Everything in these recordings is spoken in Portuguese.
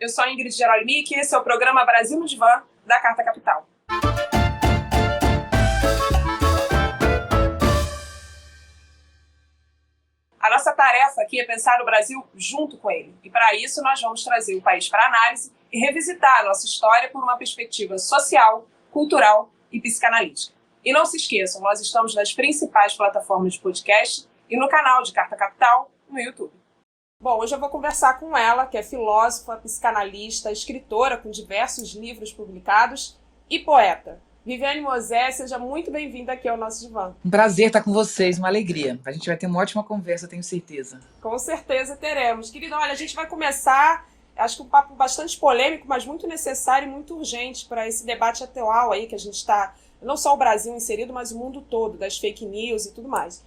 Eu sou a Ingrid Gerolimic e esse é o programa Brasil no Divã, da Carta Capital. A nossa tarefa aqui é pensar o Brasil junto com ele. E para isso nós vamos trazer o país para análise e revisitar a nossa história por uma perspectiva social, cultural e psicanalítica. E não se esqueçam, nós estamos nas principais plataformas de podcast e no canal de Carta Capital no YouTube. Bom, hoje eu vou conversar com ela, que é filósofa, psicanalista, escritora com diversos livros publicados e poeta. Viviane Mosé, seja muito bem-vinda aqui ao nosso divã. Um prazer estar com vocês, uma alegria. A gente vai ter uma ótima conversa, tenho certeza. Com certeza teremos. Querida, olha, a gente vai começar, acho que um papo bastante polêmico, mas muito necessário e muito urgente para esse debate atual aí que a gente está, não só o Brasil inserido, mas o mundo todo, das fake news e tudo mais.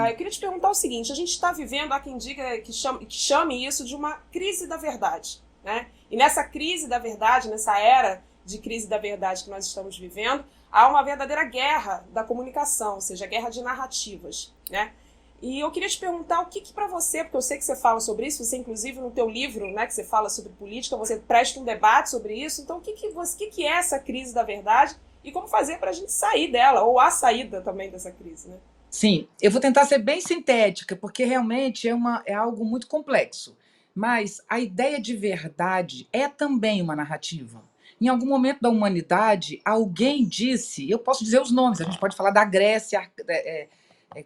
Eu queria te perguntar o seguinte, a gente está vivendo, há quem diga que chame isso de uma crise da verdade, né? E nessa crise da verdade, nessa era de crise da verdade que nós estamos vivendo, há uma verdadeira guerra da comunicação, ou seja, guerra de narrativas, né? E eu queria te perguntar o que para você, porque eu sei que você fala sobre isso, você inclusive no teu livro, né, que você fala sobre política, você presta um debate sobre isso, então o que é essa crise da verdade e como fazer para a gente sair dela, ou a saída também dessa crise, né? Sim, eu vou tentar ser bem sintética, porque realmente é algo muito complexo. Mas a ideia de verdade é também uma narrativa. Em algum momento da humanidade, alguém disse, eu posso dizer os nomes, a gente pode falar da Grécia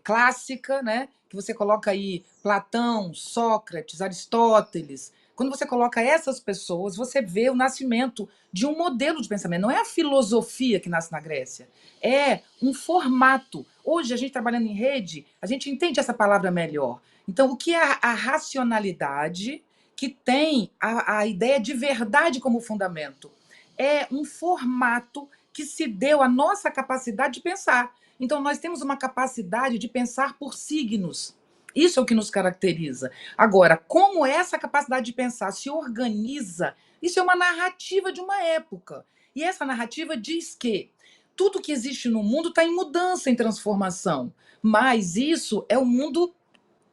clássica, né? Que você coloca aí Platão, Sócrates, Aristóteles. Quando você coloca essas pessoas, você vê o nascimento de um modelo de pensamento. Não é a filosofia que nasce na Grécia, é um formato. Hoje, a gente trabalhando em rede, a gente entende essa palavra melhor. Então, o que é a racionalidade que tem a ideia de verdade como fundamento? É um formato que se deu à nossa capacidade de pensar. Então, nós temos uma capacidade de pensar por signos. Isso é o que nos caracteriza. Agora, como essa capacidade de pensar se organiza, isso é uma narrativa de uma época. E essa narrativa diz que tudo que existe no mundo está em mudança, em transformação. Mas isso é o mundo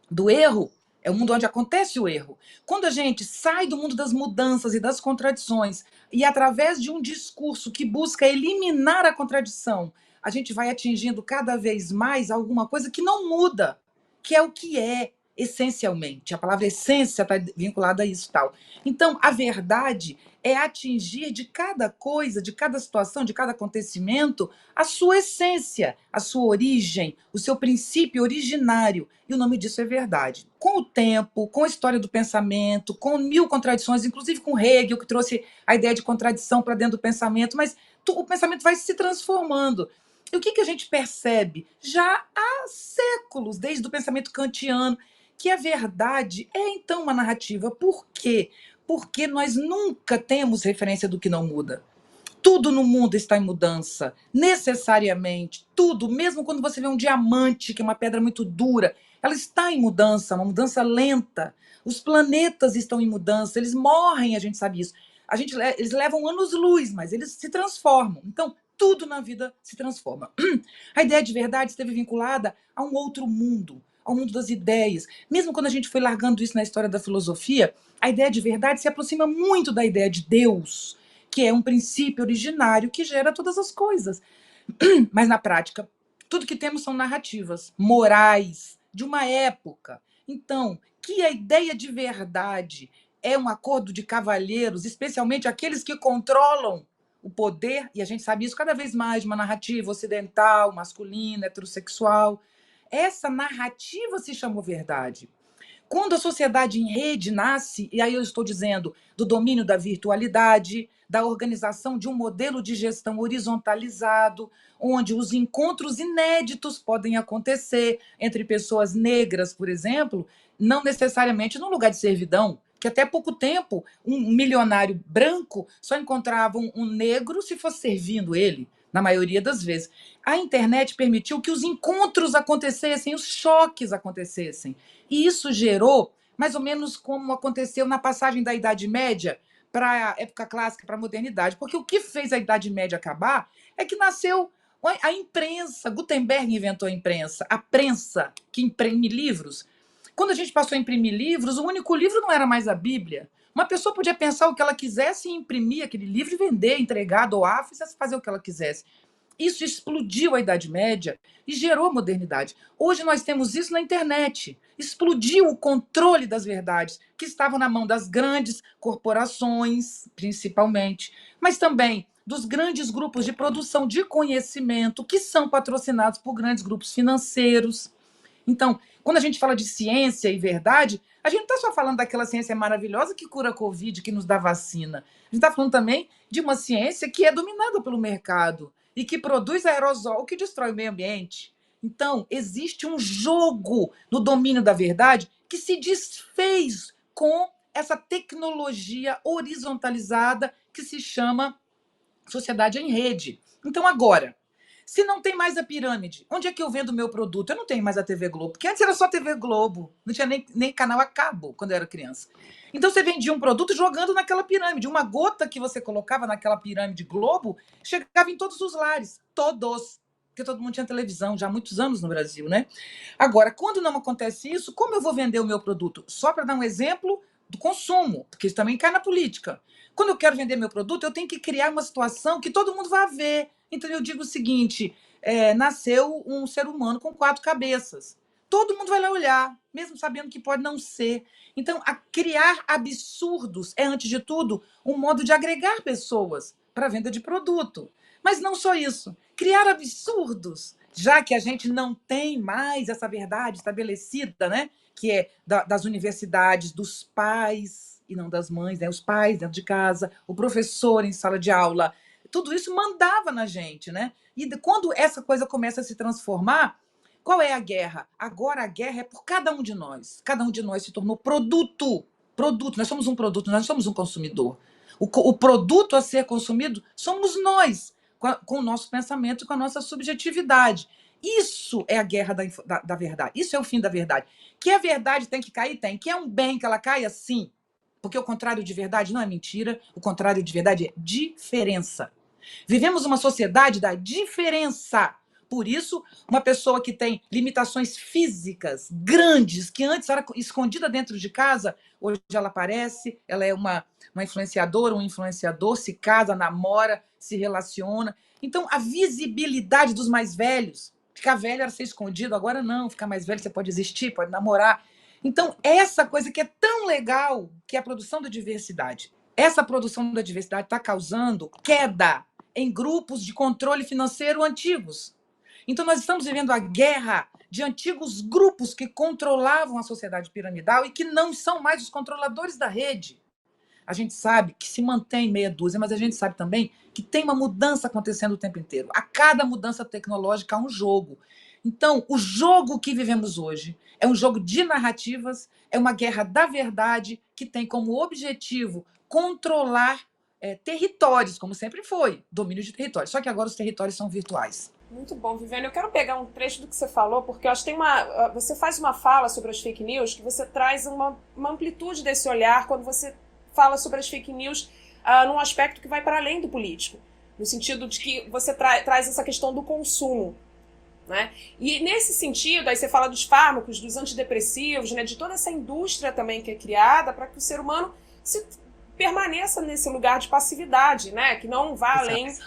do erro. É o mundo onde acontece o erro. Quando a gente sai do mundo das mudanças e das contradições e através de um discurso que busca eliminar a contradição, a gente vai atingindo cada vez mais alguma coisa que não muda, que é o que é essencialmente. A palavra essência está vinculada a isso tal. Então, a verdade é atingir de cada coisa, de cada situação, de cada acontecimento, a sua essência, a sua origem, o seu princípio originário. E o nome disso é verdade. Com o tempo, com a história do pensamento, com mil contradições, inclusive com Hegel, que trouxe a ideia de contradição para dentro do pensamento, mas o pensamento vai se transformando. E o que a gente percebe já há séculos, desde o pensamento kantiano, que a verdade é então uma narrativa. Por quê? Porque nós nunca temos referência do que não muda. Tudo no mundo está em mudança, necessariamente. Tudo, mesmo quando você vê um diamante, que é uma pedra muito dura, ela está em mudança, uma mudança lenta. Os planetas estão em mudança, eles morrem, a gente sabe isso. Eles levam anos-luz, mas eles se transformam. Então, tudo na vida se transforma. A ideia de verdade esteve vinculada a um outro mundo, ao mundo das ideias. Mesmo quando a gente foi largando isso na história da filosofia, a ideia de verdade se aproxima muito da ideia de Deus, que é um princípio originário que gera todas as coisas. Mas, na prática, tudo que temos são narrativas morais de uma época. Então, que a ideia de verdade é um acordo de cavalheiros, especialmente aqueles que controlam o poder, e a gente sabe isso cada vez mais, de uma narrativa ocidental, masculina, heterossexual. Essa narrativa se chamou verdade. Quando a sociedade em rede nasce, e aí eu estou dizendo do domínio da virtualidade, da organização de um modelo de gestão horizontalizado, onde os encontros inéditos podem acontecer entre pessoas negras, por exemplo, não necessariamente num lugar de servidão, que até pouco tempo um milionário branco só encontrava um negro se fosse servindo ele, na maioria das vezes. A internet permitiu que os encontros acontecessem, os choques acontecessem. E isso gerou, mais ou menos como aconteceu na passagem da Idade Média para a época clássica, para a modernidade. Porque o que fez a Idade Média acabar é que nasceu a imprensa. Gutenberg inventou a prensa, que imprime livros. Quando a gente passou a imprimir livros, o único livro não era mais a Bíblia, Uma pessoa podia pensar o que ela quisesse e imprimir aquele livro e vender, entregar, doar, fazer o que ela quisesse. Isso explodiu a Idade Média e gerou a modernidade. Hoje nós temos isso na internet. Explodiu o controle das verdades, que estavam na mão das grandes corporações, principalmente, mas também dos grandes grupos de produção de conhecimento, que são patrocinados por grandes grupos financeiros. Então, quando a gente fala de ciência e verdade, a gente não está só falando daquela ciência maravilhosa que cura a Covid, que nos dá vacina. A gente está falando também de uma ciência que é dominada pelo mercado e que produz aerosol que destrói o meio ambiente. Então, existe um jogo no domínio da verdade que se desfez com essa tecnologia horizontalizada que se chama sociedade em rede. Então, agora, se não tem mais a pirâmide, onde é que eu vendo o meu produto? Eu não tenho mais a TV Globo, porque antes era só TV Globo, não tinha nem canal a cabo quando eu era criança. Então você vendia um produto jogando naquela pirâmide. Uma gota que você colocava naquela pirâmide Globo chegava em todos os lares, todos. Porque todo mundo tinha televisão já há muitos anos no Brasil, né? Agora, quando não acontece isso, como eu vou vender o meu produto? Só para dar um exemplo do consumo, porque isso também cai na política. Quando eu quero vender meu produto, eu tenho que criar uma situação que todo mundo vá ver. Então eu digo o seguinte: nasceu um ser humano com 4 cabeças. Todo mundo vai lá olhar, mesmo sabendo que pode não ser. Então, criar absurdos é, antes de tudo, um modo de agregar pessoas para a venda de produto. Mas não só isso. Criar absurdos, já que a gente não tem mais essa verdade estabelecida, né? Que é das universidades, dos pais e não das mães, né? Os pais dentro de casa, o professor em sala de aula. Tudo isso mandava na gente, né? E quando essa coisa começa a se transformar, qual é a guerra? Agora a guerra é por cada um de nós. Cada um de nós se tornou produto. Produto. Nós somos um produto, nós não somos um consumidor. O produto a ser consumido somos nós, com o nosso pensamento e com a nossa subjetividade. Isso é a guerra da verdade. Isso é o fim da verdade. Que a verdade tem que cair? Tem. Que é um bem que ela caia? Sim. Porque o contrário de verdade não é mentira, o contrário de verdade é diferença. Vivemos uma sociedade da diferença. Por isso, uma pessoa que tem limitações físicas grandes, que antes era escondida dentro de casa, hoje ela aparece, ela é uma influenciadora, um influenciador, se casa, namora, se relaciona. Então, a visibilidade dos mais velhos. Ficar velho era ser escondido, agora não. Ficar mais velho, você pode existir, pode namorar. Então, essa coisa que é tão legal, que é a produção da diversidade. Essa produção da diversidade está causando queda em grupos de controle financeiro antigos. Então, nós estamos vivendo a guerra de antigos grupos que controlavam a sociedade piramidal e que não são mais os controladores da rede. A gente sabe que se mantém meia dúzia, mas a gente sabe também que tem uma mudança acontecendo o tempo inteiro. A cada mudança tecnológica há um jogo. Então, o jogo que vivemos hoje é um jogo de narrativas, é uma guerra da verdade que tem como objetivo controlar territórios, como sempre foi, domínio de territórios. Só que agora os territórios são virtuais. Muito bom, Viviane. Eu quero pegar um trecho do que você falou, porque eu acho que você faz uma fala sobre as fake news que você traz uma amplitude desse olhar quando você fala sobre as fake news num aspecto que vai para além do político, no sentido de que você traz essa questão do consumo. Né? E nesse sentido, aí você fala dos fármacos, dos antidepressivos, né, de toda essa indústria também que é criada para que o ser humano permaneça nesse lugar de passividade, né, que não vá além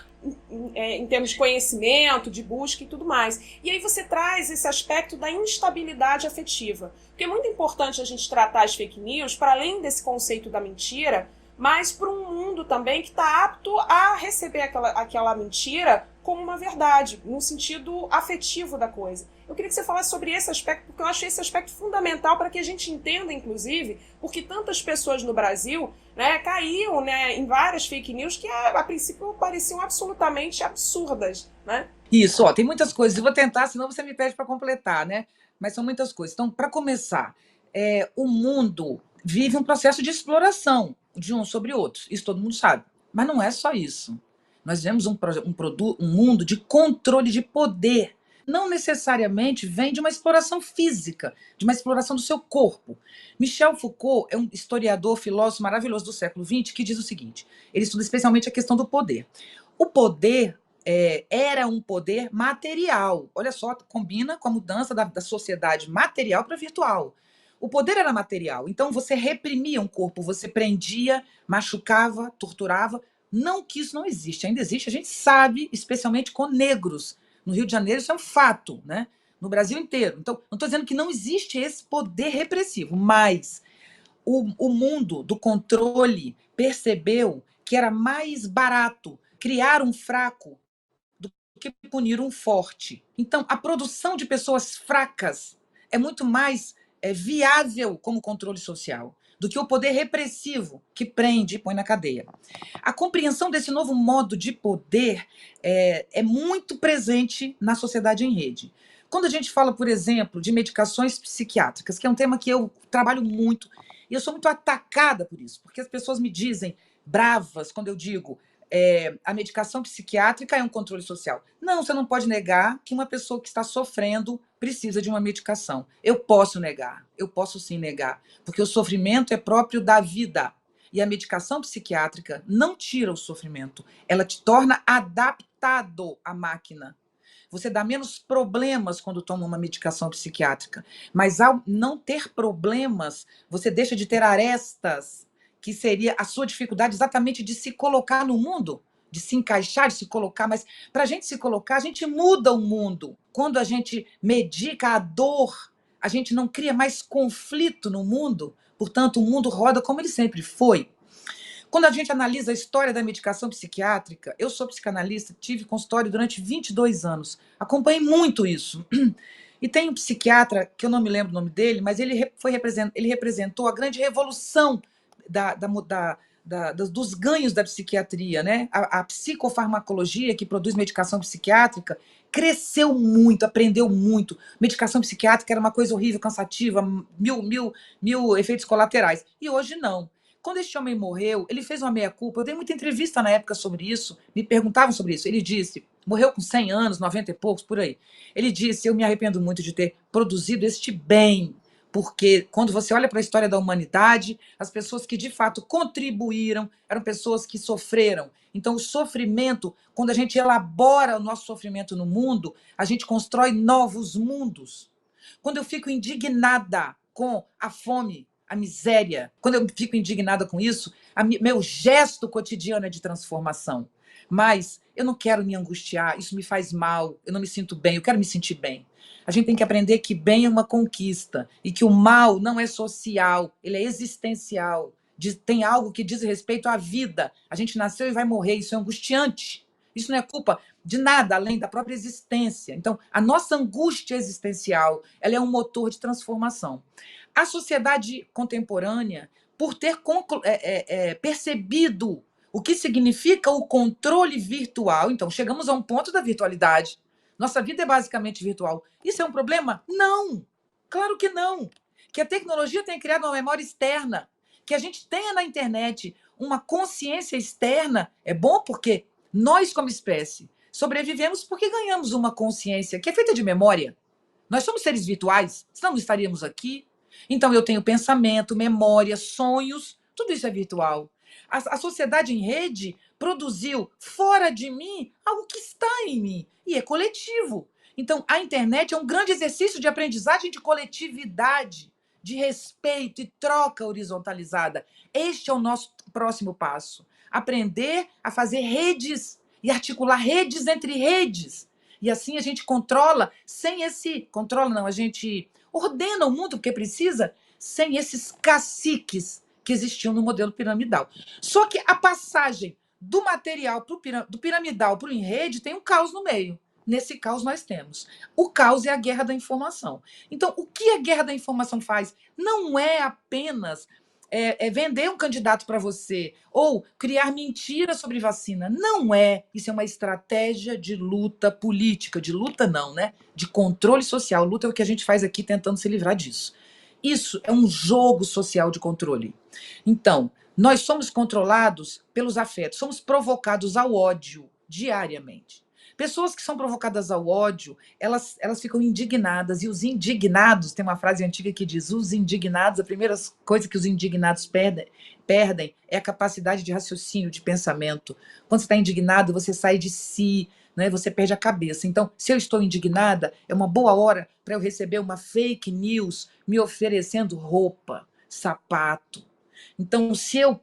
em termos de conhecimento, de busca e tudo mais. E aí você traz esse aspecto da instabilidade afetiva. Porque é muito importante a gente tratar as fake news para além desse conceito da mentira, mas para um mundo também que está apto a receber aquela mentira como uma verdade, no sentido afetivo da coisa. Eu queria que você falasse sobre esse aspecto, porque eu achei esse aspecto fundamental para que a gente entenda, inclusive, porque tantas pessoas no Brasil, né, caíam, né, em várias fake news que a princípio pareciam absolutamente absurdas, né? Isso, ó, tem muitas coisas. Eu vou tentar, senão você me pede para completar, né? Mas são muitas coisas. Então, para começar, o mundo vive um processo de exploração de uns sobre outros. Isso todo mundo sabe. Mas não é só isso. Nós vivemos um mundo de controle de poder. Não necessariamente vem de uma exploração física, de uma exploração do seu corpo. Michel Foucault é um historiador, filósofo maravilhoso do século XX que diz o seguinte: ele estuda especialmente a questão do poder. O poder era um poder material. Olha só, combina com a mudança da sociedade material para virtual. O poder era material, então você reprimia um corpo, você prendia, machucava, torturava. Não que isso não existe, ainda existe, a gente sabe, especialmente com negros. No Rio de Janeiro isso é um fato, né? No Brasil inteiro. Então, não estou dizendo que não existe esse poder repressivo, mas o mundo do controle percebeu que era mais barato criar um fraco do que punir um forte. Então, a produção de pessoas fracas é muito mais viável como controle social do que o poder repressivo que prende e põe na cadeia. A compreensão desse novo modo de poder é muito presente na sociedade em rede. Quando a gente fala, por exemplo, de medicações psiquiátricas, que é um tema que eu trabalho muito, e eu sou muito atacada por isso, porque as pessoas me dizem, bravas, quando eu digo a medicação psiquiátrica é um controle social. Não, você não pode negar que uma pessoa que está sofrendo precisa de uma medicação. Eu posso negar, eu posso sim negar, porque o sofrimento é próprio da vida. E a medicação psiquiátrica não tira o sofrimento, ela te torna adaptado à máquina. Você dá menos problemas quando toma uma medicação psiquiátrica, mas ao não ter problemas, você deixa de ter arestas, que seria a sua dificuldade exatamente de se colocar no mundo, de se encaixar, de se colocar, mas para a gente se colocar, a gente muda o mundo. Quando a gente medica a dor, a gente não cria mais conflito no mundo, portanto, o mundo roda como ele sempre foi. Quando a gente analisa a história da medicação psiquiátrica, eu sou psicanalista, tive consultório durante 22 anos, acompanhei muito isso. E tem um psiquiatra, que eu não me lembro o nome dele, mas ele representou a grande revolução dos ganhos da psiquiatria, né? A psicofarmacologia, que produz medicação psiquiátrica, cresceu muito, aprendeu muito. Medicação psiquiátrica era uma coisa horrível, cansativa, mil efeitos colaterais. E hoje não. Quando este homem morreu, ele fez uma meia-culpa. Eu dei muita entrevista na época sobre isso, me perguntavam sobre isso. Ele disse, morreu com 100 anos, 90 e poucos, por aí. Ele disse, eu me arrependo muito de ter produzido este bem, porque quando você olha para a história da humanidade, as pessoas que de fato contribuíram eram pessoas que sofreram. Então, o sofrimento, quando a gente elabora o nosso sofrimento no mundo, a gente constrói novos mundos. Quando eu fico indignada com a fome, a miséria, quando eu fico indignada com isso, meu gesto cotidiano é de transformação. Mas eu não quero me angustiar, isso me faz mal, eu não me sinto bem, eu quero me sentir bem. A gente tem que aprender que bem é uma conquista e que o mal não é social, ele é existencial. Tem algo que diz respeito à vida. A gente nasceu e vai morrer, isso é angustiante. Isso não é culpa de nada além da própria existência. Então, a nossa angústia existencial, ela é um motor de transformação. A sociedade contemporânea, por ter percebido o que significa o controle virtual, então chegamos a um ponto da virtualidade. Nossa vida é basicamente virtual. Isso é um problema? Não! Claro que não! Que a tecnologia tenha criado uma memória externa, que a gente tenha na internet uma consciência externa, é bom porque nós, como espécie, sobrevivemos porque ganhamos uma consciência que é feita de memória. Nós somos seres virtuais, senão não estaríamos aqui. Então, eu tenho pensamento, memória, sonhos, tudo isso é virtual. A sociedade em rede produziu fora de mim algo que está em mim e é coletivo. Então, a internet é um grande exercício de aprendizagem de coletividade, de respeito e troca horizontalizada. Este é o nosso próximo passo. Aprender a fazer redes e articular redes entre redes. E assim a gente controla sem esse... Controla não, a gente ordena o mundo porque precisa, sem esses caciques que existiam no modelo piramidal. Só que a passagem do material do piramidal para o em-rede tem um caos no meio. Nesse caos nós temos. O caos é a guerra da informação. Então, o que a guerra da informação faz? Não é apenas vender um candidato para você ou criar mentiras sobre vacina. Não é. Isso é uma estratégia de luta política. De luta não, né? De controle social. Luta é o que a gente faz aqui tentando se livrar disso. Isso é um jogo social de controle. Então, nós somos controlados pelos afetos, somos provocados ao ódio diariamente. Pessoas que são provocadas ao ódio, elas ficam indignadas, e os indignados, tem uma frase antiga que diz, os indignados, a primeira coisa que os indignados perdem é a capacidade de raciocínio, de pensamento. Quando você está indignado, você sai de si, né? Você perde a cabeça. Então, se eu estou indignada, é uma boa hora para eu receber uma fake news me oferecendo roupa, sapato. Então, se eu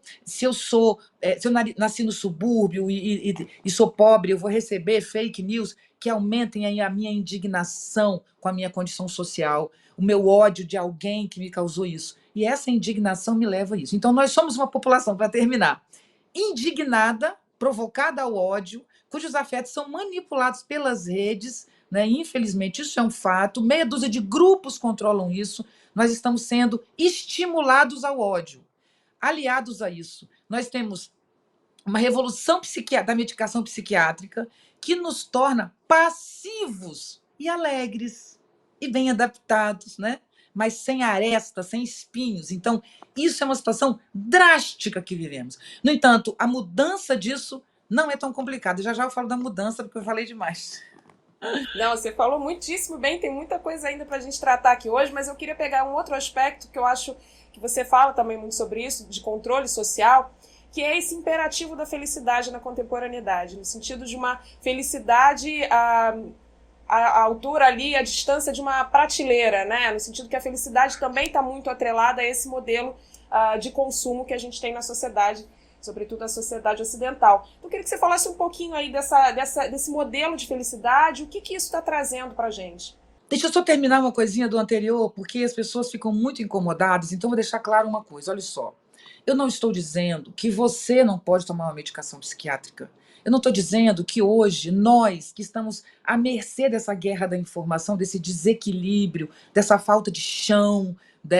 nasci no subúrbio e sou pobre, eu vou receber fake news que aumentem aí a minha indignação com a minha condição social, o meu ódio de alguém que me causou isso. E essa indignação me leva a isso. Então, nós somos uma população, para terminar, indignada, provocada ao ódio, cujos afetos são manipulados pelas redes, né? Infelizmente, isso é um fato. Meia dúzia de grupos controlam isso. Nós estamos sendo estimulados ao ódio. Aliados a isso, nós temos uma revolução da medicação psiquiátrica que nos torna passivos e alegres e bem adaptados, né? Mas sem aresta, sem espinhos. Então, isso é uma situação drástica que vivemos. No entanto, a mudança disso não é tão complicada. Já já eu falo da mudança, porque eu falei demais. Não, você falou muitíssimo bem, tem muita coisa ainda para a gente tratar aqui hoje, mas eu queria pegar um outro aspecto que eu acho que você fala também muito sobre isso, de controle social, que é esse imperativo da felicidade na contemporaneidade, no sentido de uma felicidade à altura ali, à distância de uma prateleira, né? No sentido que a felicidade também está muito atrelada a esse modelo de consumo que a gente tem na sociedade, sobretudo a sociedade ocidental. Então, eu queria que você falasse um pouquinho aí desse modelo de felicidade, o que isso está trazendo para a gente. Deixa eu só terminar uma coisinha do anterior, porque as pessoas ficam muito incomodadas, então vou deixar claro uma coisa, olha só. Eu não estou dizendo que você não pode tomar uma medicação psiquiátrica. Eu não estou dizendo que hoje nós, que estamos à mercê dessa guerra da informação, desse desequilíbrio, dessa falta de chão,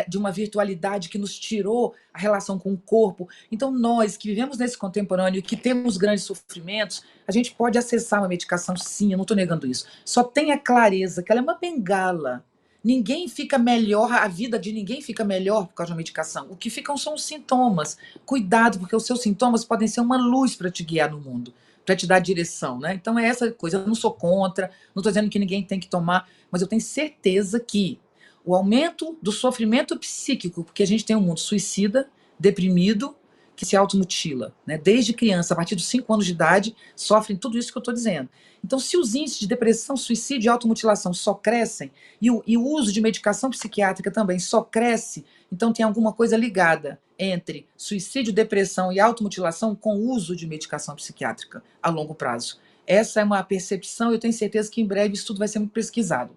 de uma virtualidade que nos tirou a relação com o corpo. Então, nós que vivemos nesse contemporâneo e que temos grandes sofrimentos, a gente pode acessar uma medicação, sim, eu não estou negando isso. Só tenha clareza que ela é uma bengala. Ninguém fica melhor, a vida de ninguém fica melhor por causa de uma medicação. O que ficam são os sintomas. Cuidado, porque os seus sintomas podem ser uma luz para te guiar no mundo, para te dar direção, né? Então é essa coisa. Eu não sou contra, não estou dizendo que ninguém tem que tomar, mas eu tenho certeza que o aumento do sofrimento psíquico, porque a gente tem um mundo suicida, deprimido, que se automutila, né? Desde criança, a partir dos 5 anos de idade, sofrem tudo isso que eu estou dizendo. Então, se os índices de depressão, suicídio e automutilação só crescem, e o uso de medicação psiquiátrica também só cresce, então tem alguma coisa ligada entre suicídio, depressão e automutilação com o uso de medicação psiquiátrica a longo prazo. Essa é uma percepção, eu tenho certeza que em breve isso tudo vai ser muito pesquisado.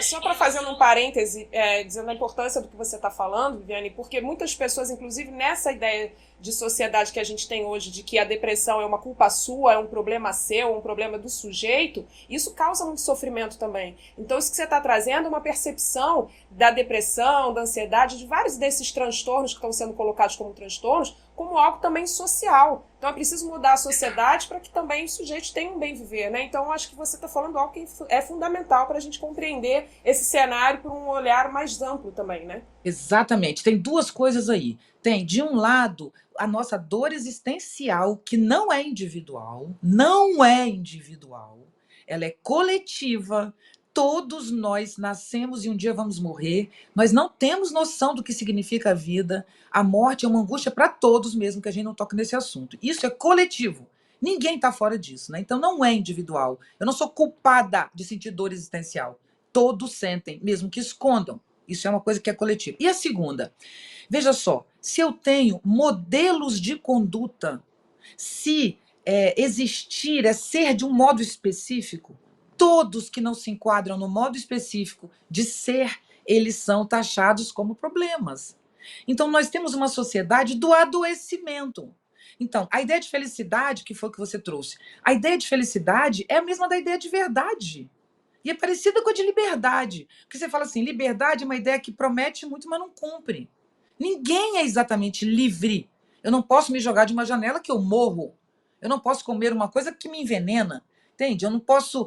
Só para fazer um parêntese, dizendo a importância do que você está falando, Viviane, porque muitas pessoas, inclusive nessa ideia de sociedade que a gente tem hoje, de que a depressão é uma culpa sua, é um problema seu, um problema do sujeito, isso causa muito sofrimento também. Então isso que você está trazendo é uma percepção da depressão, da ansiedade, de vários desses transtornos que estão sendo colocados como transtornos, como algo também social. Então é preciso mudar a sociedade para que também os sujeitos tenham um bem viver, né? Então eu acho que você está falando algo que é fundamental para a gente compreender esse cenário por um olhar mais amplo também, né? Exatamente. Tem duas coisas aí. Tem, de um lado, a nossa dor existencial, que não é individual, não é individual, ela é coletiva. Todos nós nascemos e um dia vamos morrer. Nós não temos noção do que significa a vida. A morte é uma angústia para todos, mesmo que a gente não toque nesse assunto. Isso é coletivo. Ninguém está fora disso, né? Então não é individual. Eu não sou culpada de sentir dor existencial. Todos sentem, mesmo que escondam. Isso é uma coisa que é coletiva. E a segunda, veja só, se eu tenho modelos de conduta, se existir é ser de um modo específico, todos que não se enquadram no modo específico de ser, eles são taxados como problemas. Então, nós temos uma sociedade do adoecimento. Então, a ideia de felicidade, que foi o que você trouxe, a ideia de felicidade é a mesma da ideia de verdade. E é parecida com a de liberdade. Porque você fala assim, liberdade é uma ideia que promete muito, mas não cumpre. Ninguém é exatamente livre. Eu não posso me jogar de uma janela que eu morro. Eu não posso comer uma coisa que me envenena. Entende? Eu não posso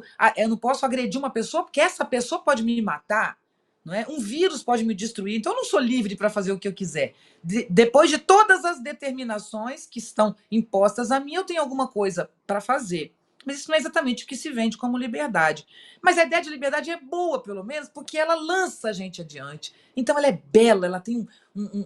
agredir uma pessoa porque essa pessoa pode me matar. Não é? Um vírus pode me destruir. Então eu não sou livre para fazer o que eu quiser. Depois de todas as determinações que estão impostas a mim, eu tenho alguma coisa para fazer. Mas isso não é exatamente o que se vende como liberdade. Mas a ideia de liberdade é boa, pelo menos, porque ela lança a gente adiante. Então ela é bela, ela tem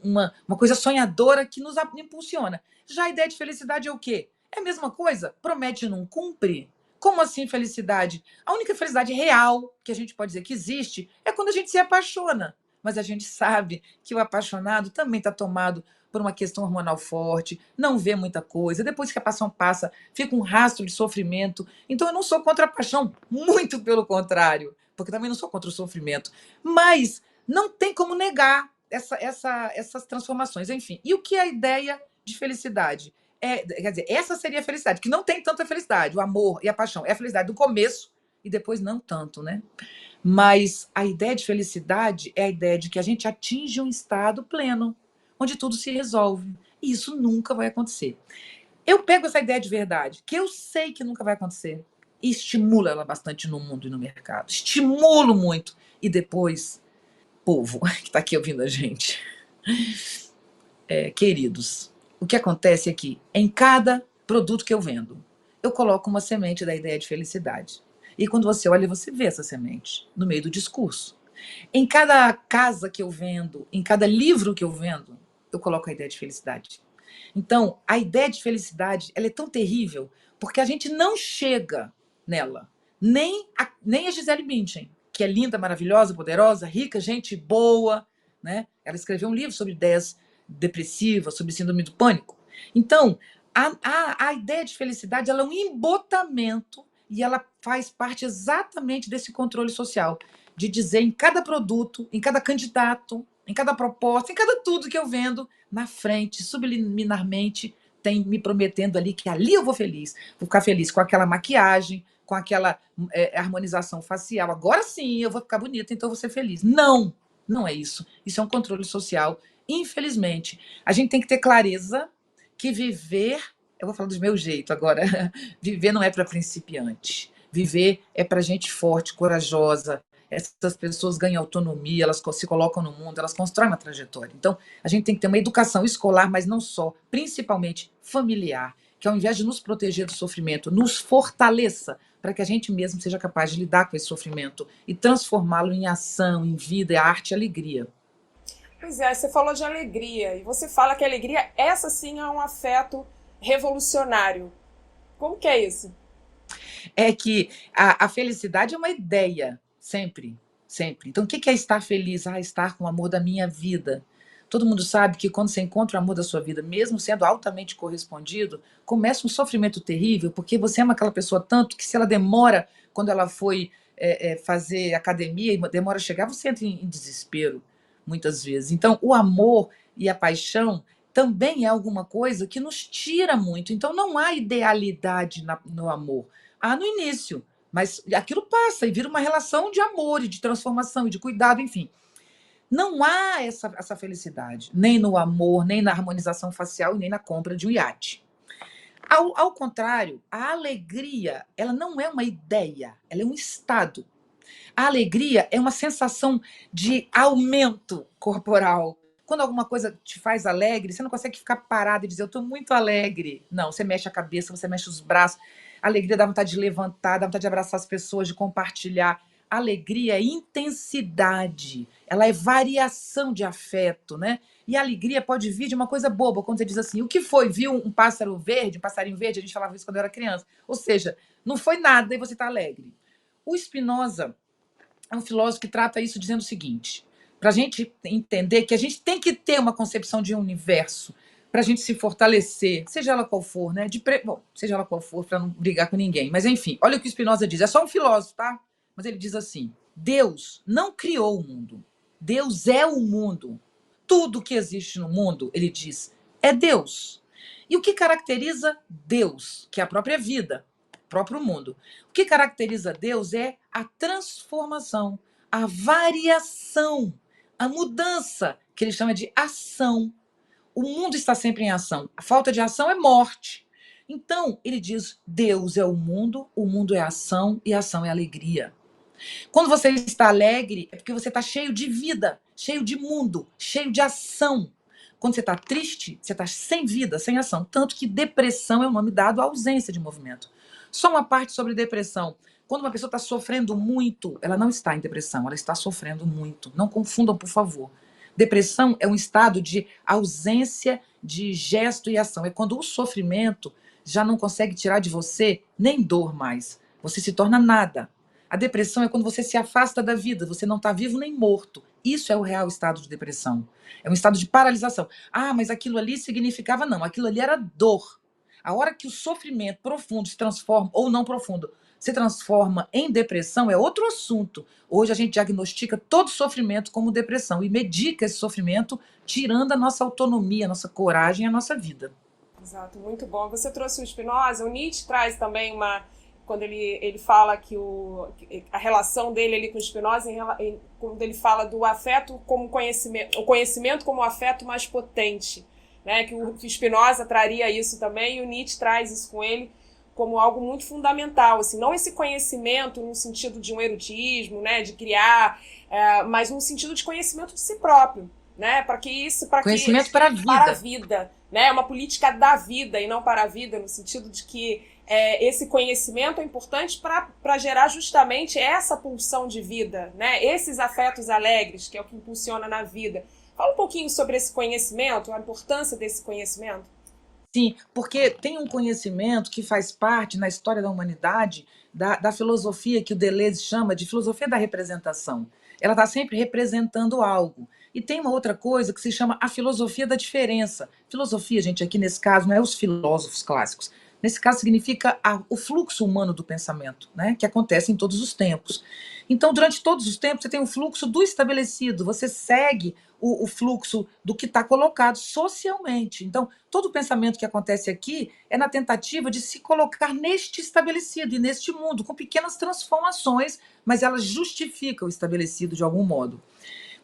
uma coisa sonhadora que nos impulsiona. Já a ideia de felicidade é o quê? É a mesma coisa? Promete e não cumpre? Como assim felicidade? A única felicidade real que a gente pode dizer que existe é quando a gente se apaixona. Mas a gente sabe que o apaixonado também está tomado por uma questão hormonal forte, não vê muita coisa. Depois que a paixão passa, fica um rastro de sofrimento. Então eu não sou contra a paixão, muito pelo contrário, porque também não sou contra o sofrimento. Mas não tem como negar essas transformações. Enfim, e o que é a ideia de felicidade? Quer dizer, essa seria a felicidade, que não tem tanta felicidade, o amor e a paixão. É a felicidade do começo e depois não tanto, né? Mas a ideia de felicidade é a ideia de que a gente atinge um estado pleno, onde tudo se resolve. E isso nunca vai acontecer. Eu pego essa ideia de verdade, que eu sei que nunca vai acontecer, e estimulo ela bastante no mundo e no mercado. Estimulo muito. E depois, povo que está aqui ouvindo a gente, queridos, o que acontece é que em cada produto que eu vendo, eu coloco uma semente da ideia de felicidade. E quando você olha, você vê essa semente no meio do discurso. Em cada casa que eu vendo, em cada livro que eu vendo, eu coloco a ideia de felicidade. Então, a ideia de felicidade, ela é tão terrível porque a gente não chega nela. Nem a Gisele Bündchen, que é linda, maravilhosa, poderosa, rica, gente boa, né? Ela escreveu um livro sobre ideias depressivas, sobre síndrome do pânico. Então, a ideia de felicidade, ela é um embotamento e ela faz parte exatamente desse controle social, de dizer em cada produto, em cada candidato, em cada proposta, em cada tudo que eu vendo, na frente, subliminarmente, tem me prometendo ali que ali eu vou ficar feliz com aquela maquiagem, com aquela harmonização facial. Agora sim eu vou ficar bonita, então eu vou ser feliz. Não, não é isso. Isso é um controle social. Infelizmente, a gente tem que ter clareza que viver, eu vou falar do meu jeito agora, viver não é para principiante. Viver é para gente forte, corajosa. Essas pessoas ganham autonomia, elas se colocam no mundo, elas constroem uma trajetória. Então, a gente tem que ter uma educação escolar, mas não só, principalmente familiar, que ao invés de nos proteger do sofrimento, nos fortaleça para que a gente mesmo seja capaz de lidar com esse sofrimento e transformá-lo em ação, em vida, arte e alegria. Pois é, você falou de alegria, e você fala que a alegria, essa sim é um afeto revolucionário. Como que é isso? É que a felicidade é uma ideia, sempre, sempre. Então, o que é estar feliz? Estar com o amor da minha vida. Todo mundo sabe que quando você encontra o amor da sua vida, mesmo sendo altamente correspondido, começa um sofrimento terrível, porque você ama aquela pessoa tanto que se ela demora, quando ela foi fazer academia e demora a chegar, você entra em desespero, muitas vezes. Então, o amor e a paixão também é alguma coisa que nos tira muito. Então, não há idealidade no amor. Há no início, mas aquilo passa e vira uma relação de amor e de transformação e de cuidado, enfim. Não há essa felicidade, nem no amor, nem na harmonização facial, nem na compra de um iate. Ao contrário, a alegria, ela não é uma ideia, ela é um estado. A alegria é uma sensação de aumento corporal. Quando alguma coisa te faz alegre, você não consegue ficar parado e dizer, eu estou muito alegre. Não, você mexe a cabeça, você mexe os braços. A alegria dá vontade de levantar, dá vontade de abraçar as pessoas, de compartilhar. Alegria é intensidade, ela é variação de afeto, né? E a alegria pode vir de uma coisa boba, quando você diz assim, o que foi? Viu um pássaro verde, um passarinho verde? A gente falava isso quando eu era criança. Ou seja, não foi nada e você está alegre. O Spinoza é um filósofo que trata isso dizendo o seguinte, para a gente entender que a gente tem que ter uma concepção de um universo para a gente se fortalecer, seja ela qual for, né? Bom, seja ela qual for, para não brigar com ninguém. Mas, enfim, olha o que o Spinoza diz. É só um filósofo, tá? Mas ele diz assim, Deus não criou o mundo. Deus é o mundo. Tudo que existe no mundo, ele diz, é Deus. E o que caracteriza Deus, que é a própria vida, o próprio mundo? O que caracteriza Deus é a transformação, a variação, a mudança, que ele chama de ação. O mundo está sempre em ação. A falta de ação é morte. Então, ele diz: Deus é o mundo é ação e a ação é alegria. Quando você está alegre, é porque você está cheio de vida, cheio de mundo, cheio de ação. Quando você está triste, você está sem vida, sem ação. Tanto que depressão é o nome dado à ausência de movimento. Só uma parte sobre depressão. Quando uma pessoa está sofrendo muito, ela não está em depressão, ela está sofrendo muito. Não confundam, por favor. Depressão é um estado de ausência de gesto e ação. É quando o sofrimento já não consegue tirar de você nem dor mais. você se torna nada. A depressão é quando você se afasta da vida, você não está vivo nem morto. Isso é o real estado de depressão. É um estado de paralisação. Ah, mas aquilo ali significava não, aquilo ali era dor. A hora que o sofrimento profundo se transforma, ou não profundo, se transforma em depressão, é outro assunto. Hoje a gente diagnostica todo sofrimento como depressão e medica esse sofrimento, tirando a nossa autonomia, a nossa coragem, a nossa vida. Exato, muito bom. Você trouxe o Spinoza, o Nietzsche traz também uma. Quando ele fala que a relação dele ali com o Spinoza, quando ele fala do afeto como conhecimento, o conhecimento como o afeto mais potente, né? Que o Spinoza traria isso também, e o Nietzsche traz isso com ele como algo muito fundamental, assim, não esse conhecimento no sentido de um erutismo, né? De criar, mas no sentido de conhecimento de si próprio, né? Conhecimento para a Para a vida. vida, né? Uma política da vida e não para a vida, no sentido de que esse conhecimento é importante para gerar justamente essa pulsão de vida, né? Esses afetos alegres, que é o que impulsiona na vida. Fala um pouquinho sobre esse conhecimento, a importância desse conhecimento. Sim, porque tem um conhecimento que faz parte na história da humanidade da filosofia que o Deleuze chama de filosofia da representação. Ela está sempre representando algo. E tem uma outra coisa que se chama a filosofia da diferença. Filosofia, gente, aqui nesse caso não é os filósofos clássicos. Nesse caso significa o fluxo humano do pensamento, né, que acontece em todos os tempos. Então, durante todos os tempos, você tem o fluxo do estabelecido, você segue o fluxo do que está colocado socialmente. Então, todo o pensamento que acontece aqui é na tentativa de se colocar neste estabelecido e neste mundo, com pequenas transformações, mas elas justificam o estabelecido de algum modo.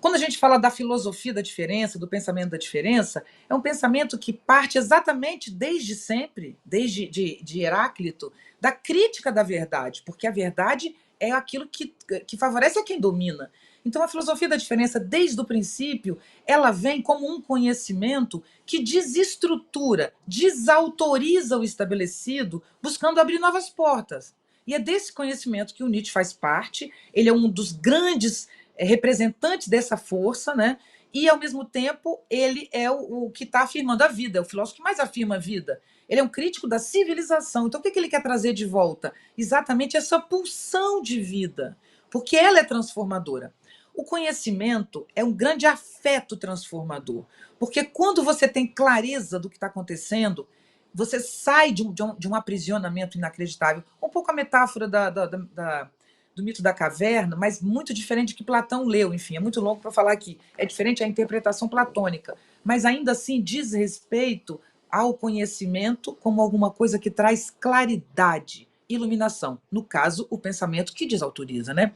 Quando a gente fala da filosofia da diferença, do pensamento da diferença, é um pensamento que parte exatamente desde sempre, desde de Heráclito, da crítica da verdade, porque a verdade é aquilo que favorece a quem domina. Então, a filosofia da diferença, desde o princípio, ela vem como um conhecimento que desestrutura, desautoriza o estabelecido, buscando abrir novas portas. E é desse conhecimento que o Nietzsche faz parte, ele é um dos grandes representantes dessa força, né? E, ao mesmo tempo, ele é o que está afirmando a vida, é o filósofo que mais afirma a vida. Ele é um crítico da civilização. Então, o que ele quer trazer de volta? Exatamente essa pulsão de vida, porque ela é transformadora. O conhecimento é um grande afeto transformador, porque quando você tem clareza do que está acontecendo, você sai de um aprisionamento inacreditável. Um pouco a metáfora do mito da caverna, mas muito diferente do que Platão leu. Enfim, é muito longo para falar aqui. É diferente a interpretação platônica, mas ainda assim diz respeito ao conhecimento como alguma coisa que traz claridade, iluminação. No caso, o pensamento que desautoriza, né?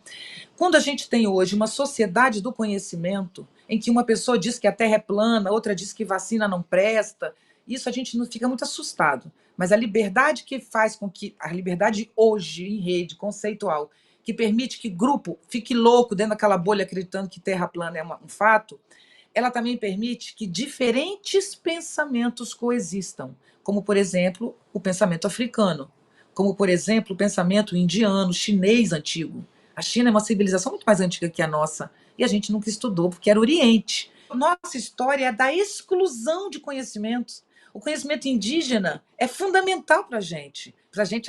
Quando a gente tem hoje uma sociedade do conhecimento, em que uma pessoa diz que a Terra é plana, outra diz que vacina não presta, isso a gente não fica muito assustado. Mas a liberdade que faz com que a liberdade hoje em rede conceitual, que permite que grupo fique louco dentro daquela bolha acreditando que Terra plana é um fato, ela também permite que diferentes pensamentos coexistam, como, por exemplo, o pensamento africano, como, por exemplo, o pensamento indiano, chinês antigo. A China é uma civilização muito mais antiga que a nossa, e a gente nunca estudou, porque era Oriente. Nossa história é da exclusão de conhecimentos. O conhecimento indígena é fundamental para a gente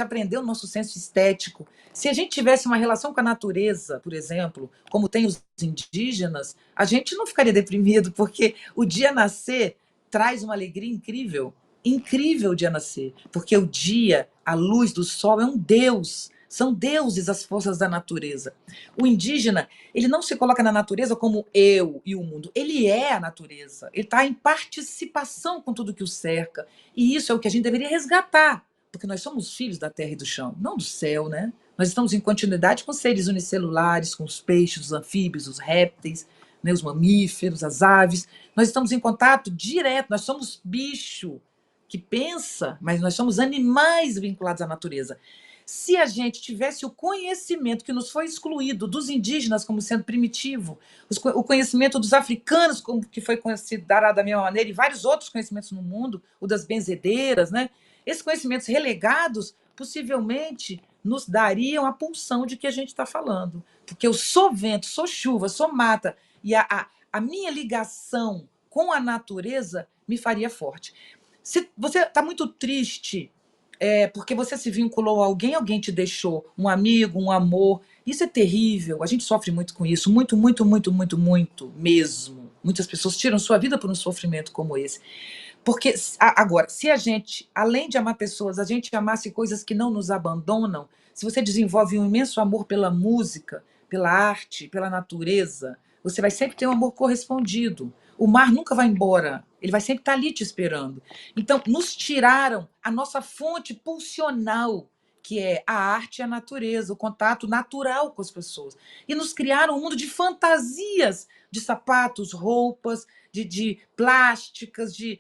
aprender o nosso senso estético. Se a gente tivesse uma relação com a natureza, por exemplo, como tem os indígenas, a gente não ficaria deprimido, porque o dia nascer traz uma alegria incrível. Incrível o dia nascer, porque o dia, a luz do sol é um deus. São deuses as forças da natureza. O indígena, ele não se coloca na natureza como eu e o mundo. Ele é a natureza. Ele está em participação com tudo que o cerca. E isso é o que a gente deveria resgatar, porque nós somos filhos da terra e do chão, não do céu, né? Nós estamos em continuidade com seres unicelulares, com os peixes, os anfíbios, os répteis, né, os mamíferos, as aves. Nós estamos em contato direto, nós somos bicho que pensa, mas nós somos animais vinculados à natureza. Se a gente tivesse o conhecimento que nos foi excluído dos indígenas como sendo primitivo, o conhecimento dos africanos, como que foi considerado da mesma maneira, e vários outros conhecimentos no mundo, o das benzedeiras, né? Esses conhecimentos relegados possivelmente nos dariam a pulsão de que a gente está falando. Porque eu sou vento, sou chuva, sou mata, e a minha ligação com a natureza me faria forte. Se você está muito triste, É porque você se vinculou a alguém, alguém te deixou, um amigo, um amor. Isso é terrível. A gente sofre muito com isso, muito, muito, muito, muito, muito mesmo. Muitas pessoas tiram sua vida por um sofrimento como esse. Porque, agora, se a gente, além de amar pessoas, a gente amasse coisas que não nos abandonam, se você desenvolve um imenso amor pela música, pela arte, pela natureza, você vai sempre ter um amor correspondido. O mar nunca vai embora, ele vai sempre estar ali te esperando. Então, nos tiraram a nossa fonte pulsional, que é a arte e a natureza, o contato natural com as pessoas. E nos criaram um mundo de fantasias, de sapatos, roupas, de plásticas, de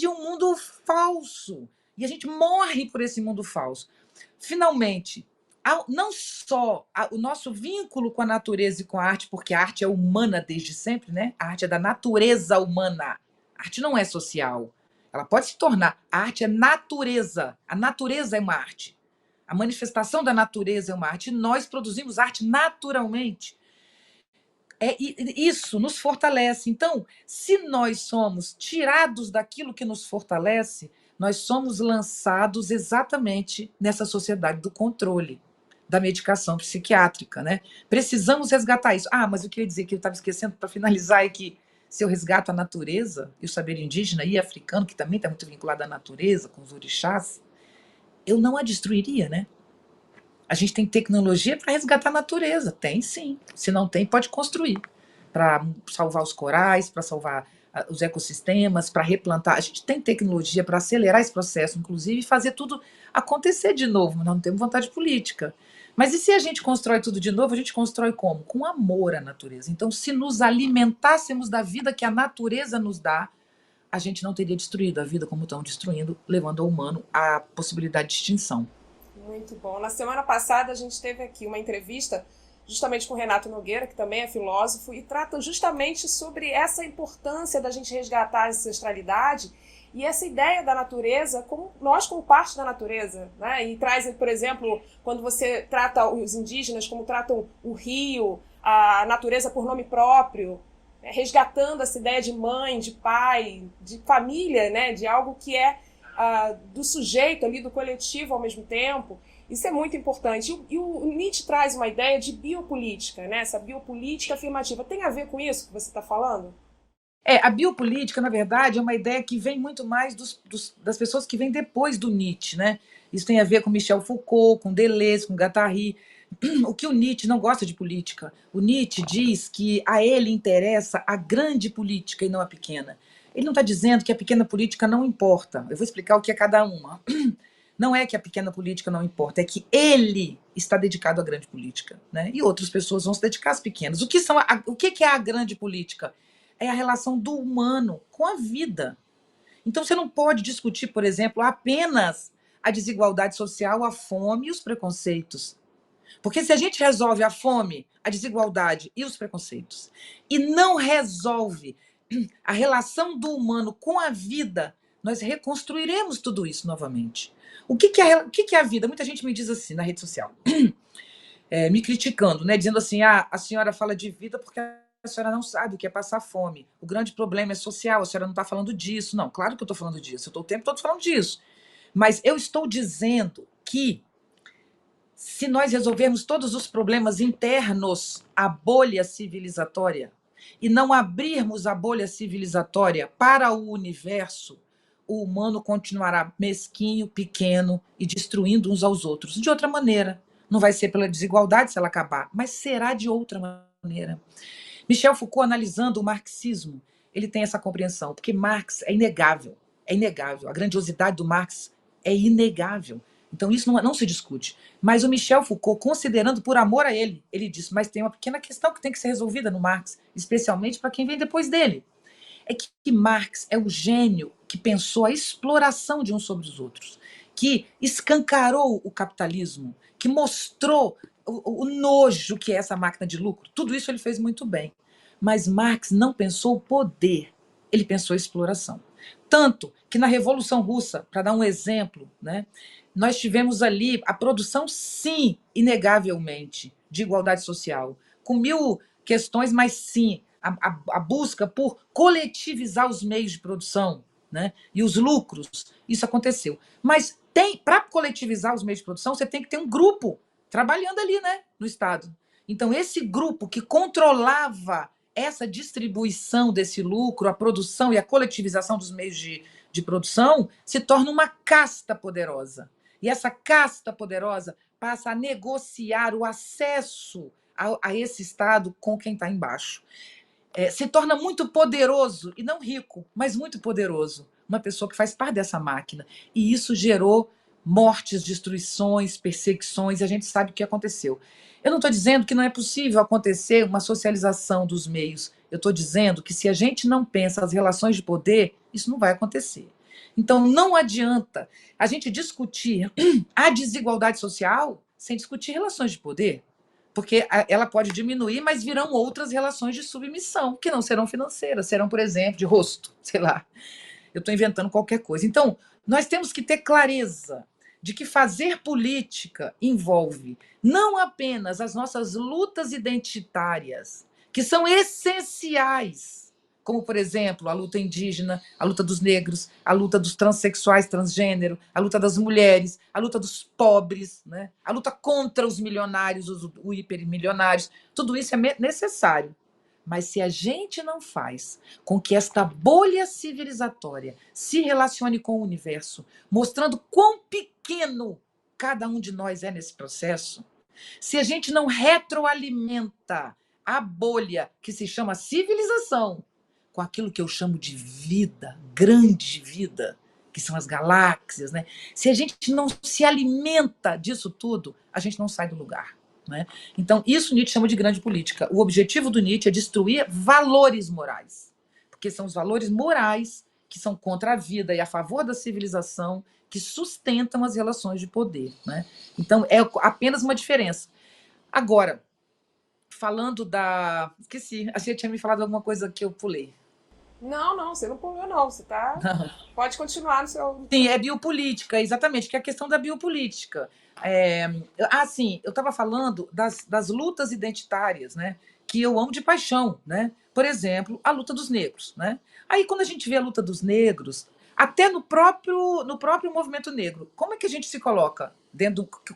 um mundo falso. E a gente morre por esse mundo falso. Finalmente, não só o nosso vínculo com a natureza e com a arte, porque a arte é humana desde sempre, né? A arte é da natureza humana. A arte não é social. Ela pode se tornar. A arte é natureza. A natureza é uma arte. A manifestação da natureza é uma arte. E nós produzimos arte naturalmente. Isso nos fortalece. Então, se nós somos tirados daquilo que nos fortalece, nós somos lançados exatamente nessa sociedade do controle, da medicação psiquiátrica, né? Precisamos resgatar isso. Ah, mas eu queria dizer que eu estava esquecendo para finalizar é que se eu resgato a natureza e o saber indígena e africano, que também está muito vinculado à natureza, com os orixás, eu não a destruiria, né? A gente tem tecnologia para resgatar a natureza. Tem sim. Se não tem, pode construir. Para salvar os corais, para salvar os ecossistemas, para replantar. A gente tem tecnologia para acelerar esse processo, inclusive, e fazer tudo acontecer de novo. Nós não temos vontade política. Mas e se a gente constrói tudo de novo, a gente constrói como? Com amor à natureza. Então, se nos alimentássemos da vida que a natureza nos dá, a gente não teria destruído a vida como estão destruindo, levando ao humano à possibilidade de extinção. Muito bom. Na semana passada a gente teve aqui uma entrevista justamente com o Renato Nogueira, que também é filósofo, e trata justamente sobre essa importância da gente resgatar a ancestralidade e essa ideia da natureza, como nós como parte da natureza, né? E traz, por exemplo, quando você trata os indígenas como tratam o rio, a natureza por nome próprio, né? Resgatando essa ideia de mãe, de pai, de família, né? De algo que é do sujeito ali, do coletivo ao mesmo tempo. Isso é muito importante. E o Nietzsche traz uma ideia de biopolítica, né? Essa biopolítica afirmativa. Tem a ver com isso que você está falando? A biopolítica, na verdade, é uma ideia que vem muito mais das pessoas que vêm depois do Nietzsche, né? Isso tem a ver com Michel Foucault, com Deleuze, com Guattari. O que o Nietzsche não gosta de política. O Nietzsche diz que a ele interessa a grande política e não a pequena. Ele não está dizendo que a pequena política não importa. Eu vou explicar o que é cada uma. Não é que a pequena política não importa, é que ele está dedicado à grande política, né? E outras pessoas vão se dedicar às pequenas. O que é a grande política? É a relação do humano com a vida. Então você não pode discutir, por exemplo, apenas a desigualdade social, a fome e os preconceitos. Porque se a gente resolve a fome, a desigualdade e os preconceitos, e não resolve a relação do humano com a vida, nós reconstruiremos tudo isso novamente. O que é a vida? Muita gente me diz assim na rede social, me criticando, né, dizendo assim: a senhora fala de vida porque a senhora não sabe o que é passar fome. O grande problema é social, a senhora não está falando disso. Não, claro que eu estou falando disso, eu estou o tempo todo falando disso. Mas eu estou dizendo que se nós resolvermos todos os problemas internos, a bolha civilizatória, e não abrirmos a bolha civilizatória para o universo, o humano continuará mesquinho, pequeno e destruindo uns aos outros. De outra maneira. Não vai ser pela desigualdade se ela acabar, mas será de outra maneira. Michel Foucault, analisando o marxismo, ele tem essa compreensão, porque Marx é inegável. É inegável. A grandiosidade do Marx é inegável. Então, isso não se discute. Mas o Michel Foucault, considerando por amor a ele diz, mas tem uma pequena questão que tem que ser resolvida no Marx, especialmente para quem vem depois dele. É que Marx é o gênio que pensou a exploração de uns sobre os outros, que escancarou o capitalismo, que mostrou o nojo que é essa máquina de lucro. Tudo isso ele fez muito bem. Mas Marx não pensou o poder, ele pensou a exploração. Tanto que na Revolução Russa, para dar um exemplo, né, nós tivemos ali a produção, sim, inegavelmente, de igualdade social, com mil questões, mas sim, a busca por coletivizar os meios de produção, né, e os lucros, isso aconteceu. Mas Para coletivizar os meios de produção, você tem que ter um grupo trabalhando ali, né, no Estado. Então, esse grupo que controlava essa distribuição desse lucro, a produção e a coletivização dos meios de produção, se torna uma casta poderosa. E essa casta poderosa passa a negociar o acesso a esse Estado com quem está embaixo. Se torna muito poderoso, e não rico, mas muito poderoso, uma pessoa que faz parte dessa máquina. E isso gerou mortes, destruições, perseguições, e a gente sabe o que aconteceu. Eu não estou dizendo que não é possível acontecer uma socialização dos meios. Eu estou dizendo que se a gente não pensa as relações de poder, isso não vai acontecer. Então, não adianta a gente discutir a desigualdade social sem discutir relações de poder, porque ela pode diminuir, mas virão outras relações de submissão, que não serão financeiras, serão, por exemplo, de rosto, sei lá. Eu estou inventando qualquer coisa. Então, nós temos que ter clareza de que fazer política envolve não apenas as nossas lutas identitárias, que são essenciais, como, por exemplo, a luta indígena, a luta dos negros, a luta dos transexuais, transgênero, a luta das mulheres, a luta dos pobres, né? A luta contra os milionários, os hipermilionários. Tudo isso é necessário. Mas se a gente não faz com que esta bolha civilizatória se relacione com o universo, mostrando quão pequeno cada um de nós é nesse processo, se a gente não retroalimenta a bolha que se chama civilização com aquilo que eu chamo de vida, grande vida, que são as galáxias, né? Se a gente não se alimenta disso tudo, a gente não sai do lugar. Né? Então, isso Nietzsche chama de grande política. O objetivo do Nietzsche é destruir valores morais, porque são os valores morais que são contra a vida e a favor da civilização que sustentam as relações de poder. Né? Então, é apenas uma diferença. Agora, falando da... Esqueci, achei que tinha me falado alguma coisa que eu pulei. Não, você não pulou, não. Você tá. Pode continuar no seu. Sim, é biopolítica, exatamente, que é a questão da biopolítica. Sim, eu estava falando das lutas identitárias, né, que eu amo de paixão. Né? Por exemplo, a luta dos negros. Né? Aí, quando a gente vê a luta dos negros, até no próprio movimento negro, como é que a gente se coloca?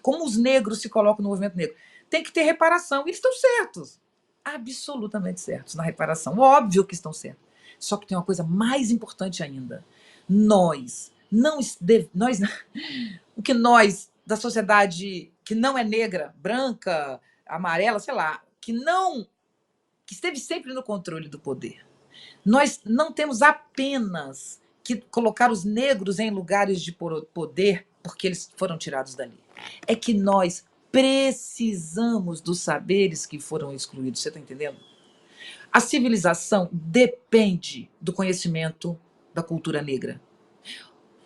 Como os negros se colocam no movimento negro? Tem que ter reparação. E eles estão certos, absolutamente certos na reparação. Óbvio que estão certos. Só que tem uma coisa mais importante ainda. Nós, o que nós, da sociedade que não é negra, branca, amarela, sei lá, que esteve sempre no controle do poder. Nós não temos apenas que colocar os negros em lugares de poder porque eles foram tirados dali. É que nós precisamos dos saberes que foram excluídos. Você está entendendo? A civilização depende do conhecimento da cultura negra.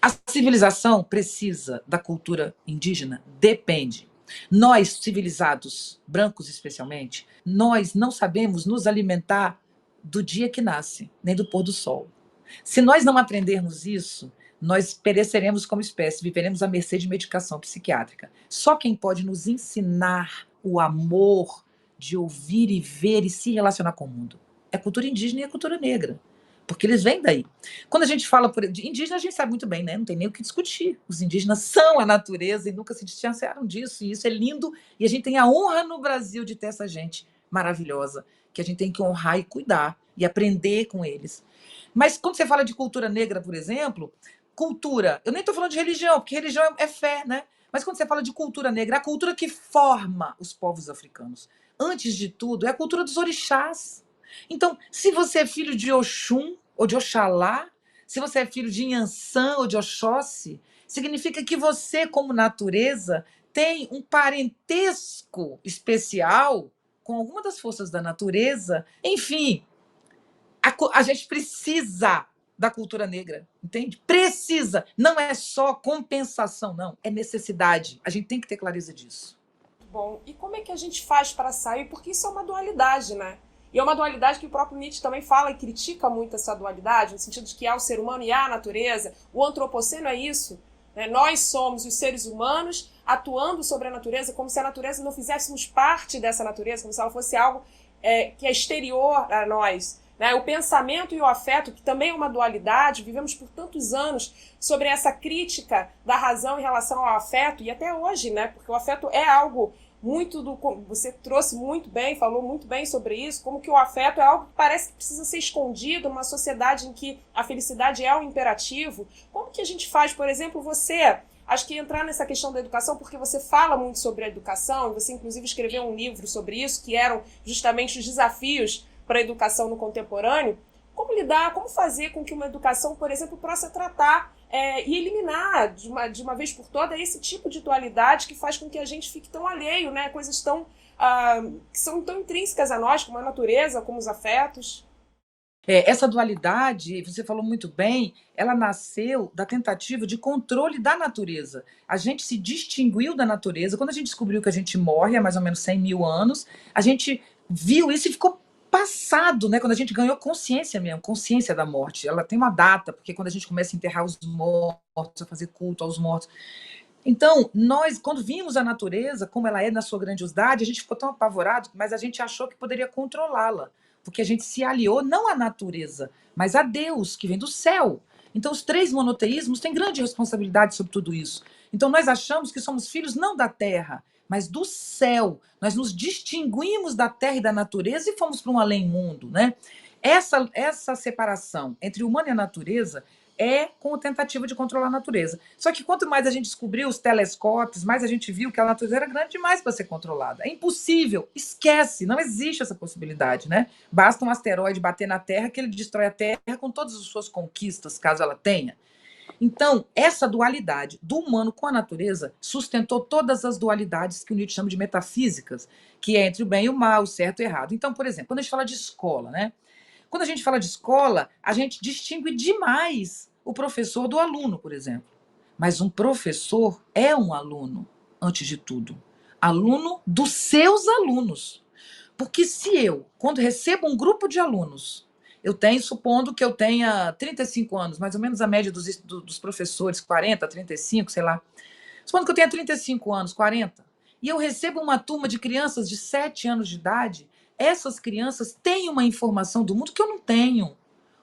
A civilização precisa da cultura indígena? Depende. Nós, civilizados, brancos especialmente, nós não sabemos nos alimentar do dia que nasce, nem do pôr do sol. Se nós não aprendermos isso, nós pereceremos como espécie, viveremos à mercê de medicação psiquiátrica. Só quem pode nos ensinar o amor de ouvir e ver e se relacionar com o mundo é a cultura indígena e a cultura negra. Porque eles vêm daí. Quando a gente fala de indígena, a gente sabe muito bem, né? Não tem nem o que discutir. Os indígenas são a natureza e nunca se distanciaram disso. E isso é lindo. E a gente tem a honra no Brasil de ter essa gente maravilhosa, que a gente tem que honrar e cuidar e aprender com eles. Mas quando você fala de cultura negra, por exemplo, cultura, eu nem estou falando de religião, porque religião é fé, né? Mas quando você fala de cultura negra, a cultura que forma os povos africanos, antes de tudo, é a cultura dos orixás. Então, se você é filho de Oxum ou de Oxalá, se você é filho de Inhansã ou de Oxóssi, significa que você, como natureza, tem um parentesco especial com alguma das forças da natureza. Enfim, a gente precisa da cultura negra, entende? Precisa. Não é só compensação, não. É necessidade. A gente tem que ter clareza disso. Bom, e como é que a gente faz para sair? Porque isso é uma dualidade, né? E é uma dualidade que o próprio Nietzsche também fala e critica muito essa dualidade, no sentido de que há o ser humano e há a natureza. O antropoceno é isso. Né? Nós somos os seres humanos atuando sobre a natureza como se a natureza não fizéssemos parte dessa natureza, como se ela fosse algo que é exterior a nós. né? O pensamento e o afeto, que também é uma dualidade, vivemos por tantos anos sobre essa crítica da razão em relação ao afeto, e até hoje, né? Porque o afeto é algo muito do... Você trouxe muito bem, falou muito bem sobre isso, como que o afeto é algo que parece que precisa ser escondido numa sociedade em que a felicidade é um imperativo. Como que a gente faz, por exemplo, você... Acho que entrar nessa questão da educação, porque você fala muito sobre a educação, você inclusive escreveu um livro sobre isso, que eram justamente os desafios para a educação no contemporâneo. Como lidar, como fazer com que uma educação, por exemplo, possa tratar e eliminar de uma vez por toda esse tipo de dualidade que faz com que a gente fique tão alheio, né? Coisas tão, que são tão intrínsecas a nós, como a natureza, como os afetos. Essa dualidade, você falou muito bem, ela nasceu da tentativa de controle da natureza. A gente se distinguiu da natureza. Quando a gente descobriu que a gente morre há mais ou menos 100 mil anos, a gente viu isso e ficou passado, né? Quando a gente ganhou consciência mesmo, consciência da morte. Ela tem uma data, porque quando a gente começa a enterrar os mortos, a fazer culto aos mortos. Então, nós, quando vimos a natureza, como ela é na sua grandiosidade, a gente ficou tão apavorado, mas a gente achou que poderia controlá-la, porque a gente se aliou não à natureza, mas a Deus, que vem do céu. Então, os três monoteísmos têm grande responsabilidade sobre tudo isso. Então, nós achamos que somos filhos não da terra, mas do céu. Nós nos distinguimos da terra e da natureza e fomos para um além-mundo, né? Essa separação entre o humano e a natureza é com a tentativa de controlar a natureza. Só que quanto mais a gente descobriu os telescópios, mais a gente viu que a natureza era grande demais para ser controlada. É impossível, esquece, não existe essa possibilidade, né? Basta um asteroide bater na Terra que ele destrói a Terra com todas as suas conquistas, caso ela tenha. Então, essa dualidade do humano com a natureza sustentou todas as dualidades que o Nietzsche chama de metafísicas, que é entre o bem e o mal, o certo e o errado. Então, por exemplo, quando a gente fala de escola, né? Quando a gente fala de escola, a gente distingue demais o professor do aluno, por exemplo. Mas um professor é um aluno, antes de tudo. Aluno dos seus alunos. Porque se eu, quando recebo um grupo de alunos, eu tenho, supondo que eu tenha 35 anos, mais ou menos a média dos professores, 40, 35, sei lá. Supondo que eu tenha 35 anos, 40, e eu recebo uma turma de crianças de 7 anos de idade, essas crianças têm uma informação do mundo que eu não tenho.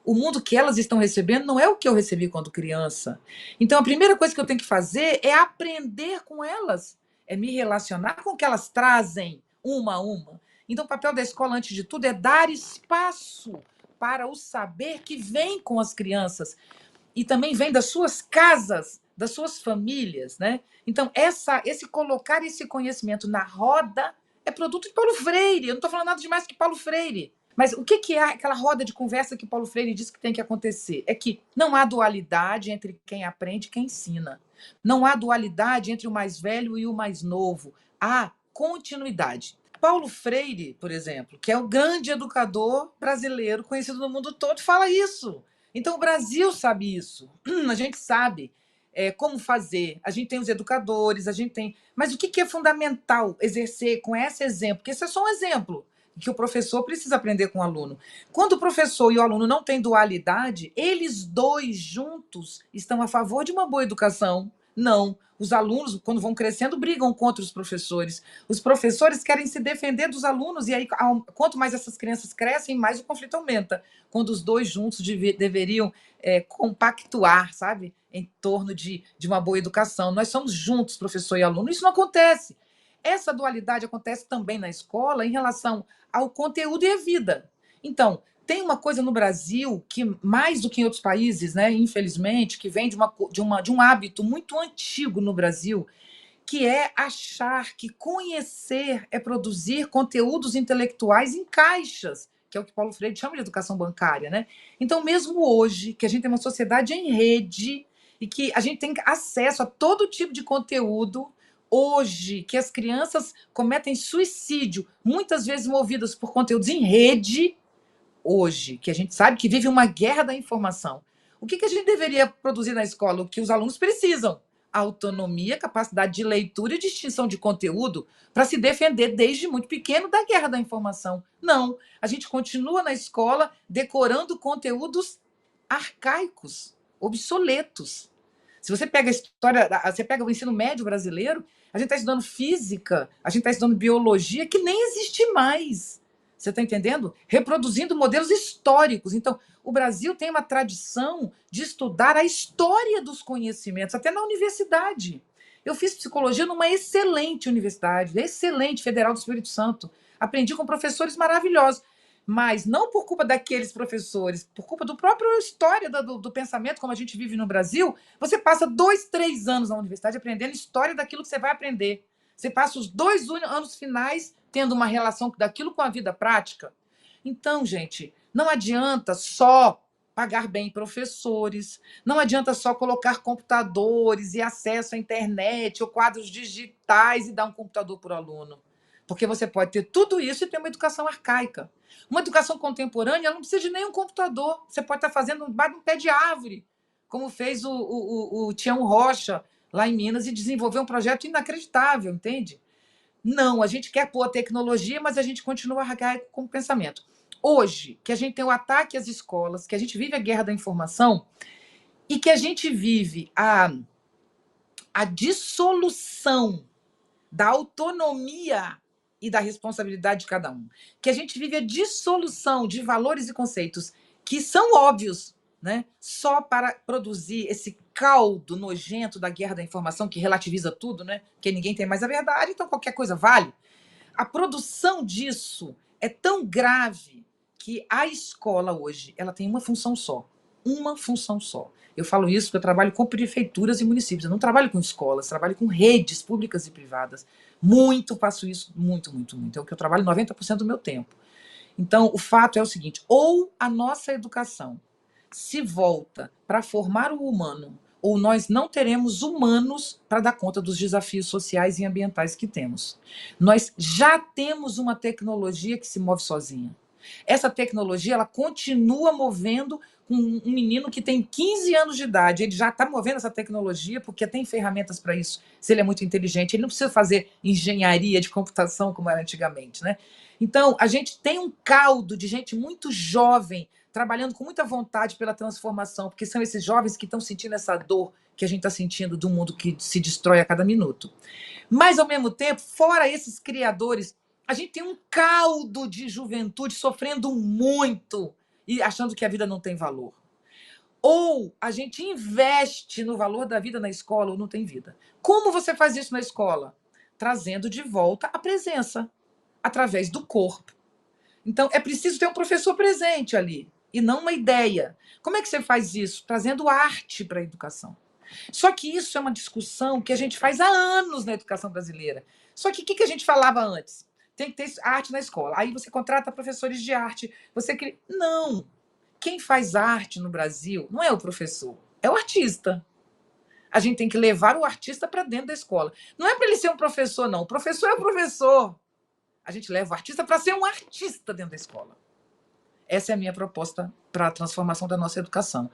O mundo que elas estão recebendo não é o que eu recebi quando criança. Então, a primeira coisa que eu tenho que fazer é aprender com elas, é me relacionar com o que elas trazem, uma a uma. Então, o papel da escola, antes de tudo, é dar espaço para o saber que vem com as crianças e também vem das suas casas, das suas famílias, né? Então, esse colocar esse conhecimento na roda é produto de Paulo Freire. Eu não estou falando nada demais que Paulo Freire. Mas o que é aquela roda de conversa que Paulo Freire diz que tem que acontecer? É que não há dualidade entre quem aprende e quem ensina. Não há dualidade entre o mais velho e o mais novo. Há continuidade. Paulo Freire, por exemplo, que é o grande educador brasileiro conhecido no mundo todo, fala isso. Então, o Brasil sabe isso. A gente sabe como fazer. A gente tem os educadores, a gente tem. Mas o que é fundamental exercer com esse exemplo? Porque esse é só um exemplo que o professor precisa aprender com o aluno. Quando o professor e o aluno não têm dualidade, eles dois juntos estão a favor de uma boa educação. Não. Os alunos, quando vão crescendo, brigam contra os professores. Os professores querem se defender dos alunos, e aí, quanto mais essas crianças crescem, mais o conflito aumenta. Quando os dois juntos deveriam compactuar, sabe? Em torno de uma boa educação. Nós somos juntos, professor e aluno. Isso não acontece. Essa dualidade acontece também na escola em relação ao conteúdo e à vida. Então, tem uma coisa no Brasil que, mais do que em outros países, né, infelizmente, que vem de um hábito muito antigo no Brasil, que é achar que conhecer é produzir conteúdos intelectuais em caixas, que é o que Paulo Freire chama de educação bancária, né? Então, mesmo hoje, que a gente tem uma sociedade em rede e que a gente tem acesso a todo tipo de conteúdo, hoje, que as crianças cometem suicídio, muitas vezes movidas por conteúdos em rede, hoje, que a gente sabe que vive uma guerra da informação. O que a gente deveria produzir na escola? O que os alunos precisam? Autonomia, capacidade de leitura e distinção de conteúdo para se defender desde muito pequeno da guerra da informação. Não, a gente continua na escola decorando conteúdos arcaicos, obsoletos. Se você pega a história, você pega o ensino médio brasileiro, a gente está estudando física, a gente está estudando biologia, que nem existe mais. Você está entendendo? Reproduzindo modelos históricos. Então, o Brasil tem uma tradição de estudar a história dos conhecimentos, até na universidade. Eu fiz psicologia numa excelente universidade, excelente, Federal do Espírito Santo. Aprendi com professores maravilhosos. Mas não por culpa daqueles professores, por culpa do próprio história do pensamento, como a gente vive no Brasil, você passa 2, 3 anos na universidade aprendendo história daquilo que você vai aprender. Você passa os 2 anos finais tendo uma relação daquilo com a vida prática. Então, gente, não adianta só pagar bem professores, não adianta só colocar computadores e acesso à internet ou quadros digitais e dar um computador por aluno. Porque você pode ter tudo isso e ter uma educação arcaica. Uma educação contemporânea ela não precisa de nenhum computador. Você pode estar fazendo debaixo de um pé de árvore, como fez o Tião Rocha, lá em Minas, e desenvolveu um projeto inacreditável, entende? Não, a gente quer pôr a tecnologia, mas a gente continua arcaico com o pensamento. Hoje, que a gente tem o ataque às escolas, que a gente vive a guerra da informação e que a gente vive a dissolução da autonomia e da responsabilidade de cada um, que a gente vive a dissolução de valores e conceitos que são óbvios, né? Só para produzir esse caldo nojento da guerra da informação que relativiza tudo, né? Porque ninguém tem mais a verdade, então qualquer coisa vale. A produção disso é tão grave que a escola hoje ela tem uma função só. Uma função só. Eu falo isso porque eu trabalho com prefeituras e municípios. Eu não trabalho com escolas, trabalho com redes públicas e privadas. Muito, faço isso, muito, muito, muito. É o que eu trabalho 90% do meu tempo. Então, o fato é o seguinte: ou a nossa educação se volta para formar o humano, ou nós não teremos humanos para dar conta dos desafios sociais e ambientais que temos. Nós já temos uma tecnologia que se move sozinha. Essa tecnologia ela continua movendo com um menino que tem 15 anos de idade. Ele já está movendo essa tecnologia porque tem ferramentas para isso. Se ele é muito inteligente, ele não precisa fazer engenharia de computação como era antigamente, né? Então, a gente tem um caldo de gente muito jovem trabalhando com muita vontade pela transformação, porque são esses jovens que estão sentindo essa dor que a gente está sentindo do mundo que se destrói a cada minuto. Mas, ao mesmo tempo, fora esses criadores, a gente tem um caldo de juventude sofrendo muito e achando que a vida não tem valor. Ou a gente investe no valor da vida na escola ou não tem vida. Como você faz isso na escola? Trazendo de volta a presença, através do corpo. Então, é preciso ter um professor presente ali, e não uma ideia. Como é que você faz isso? Trazendo arte para a educação. Só que isso é uma discussão que a gente faz há anos na educação brasileira. Só que o que a gente falava antes? Tem que ter arte na escola. Aí você contrata professores de arte. Você cria... Não. Quem faz arte no Brasil não é o professor, é o artista. A gente tem que levar o artista para dentro da escola. Não é para ele ser um professor, não. O professor é o professor. A gente leva o artista para ser um artista dentro da escola. Essa é a minha proposta para a transformação da nossa educação.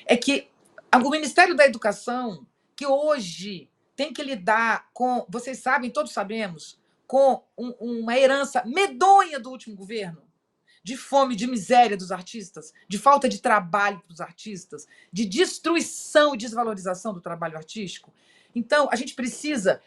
É que o Ministério da Educação, que hoje tem que lidar com, vocês sabem, todos sabemos, com uma herança medonha do último governo, de fome, de miséria dos artistas, de falta de trabalho para os artistas, de destruição e desvalorização do trabalho artístico. Então, a gente precisa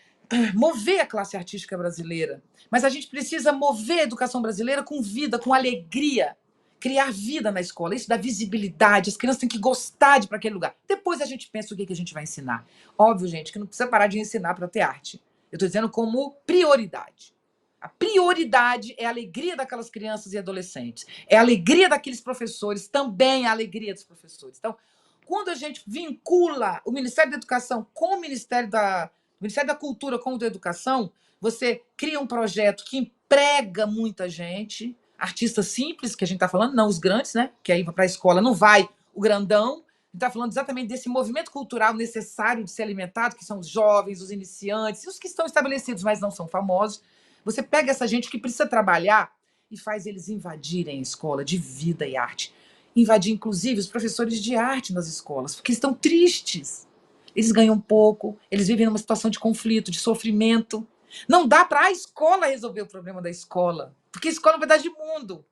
mover a classe artística brasileira, mas a gente precisa mover a educação brasileira com vida, com alegria, criar vida na escola, isso dá visibilidade, as crianças têm que gostar de ir para aquele lugar. Depois a gente pensa o que a gente vai ensinar. Óbvio, gente, que não precisa parar de ensinar para ter arte. Eu estou dizendo como prioridade. A prioridade é a alegria daquelas crianças e adolescentes. É a alegria daqueles professores, também a alegria dos professores. Então, quando a gente vincula o Ministério da Educação com o Ministério da Cultura com o da Educação, você cria um projeto que emprega muita gente, artistas simples, que a gente está falando, não os grandes, né? Que aí para a escola não vai o grandão. A gente está falando exatamente desse movimento cultural necessário de ser alimentado, que são os jovens, os iniciantes, e os que estão estabelecidos, mas não são famosos. Você pega essa gente que precisa trabalhar e faz eles invadirem a escola de vida e arte. Invadir, inclusive, os professores de arte nas escolas, porque estão tristes. Eles ganham pouco, eles vivem numa situação de conflito, de sofrimento. Não dá para a escola resolver o problema da escola, porque a escola é um pedaço de mundo.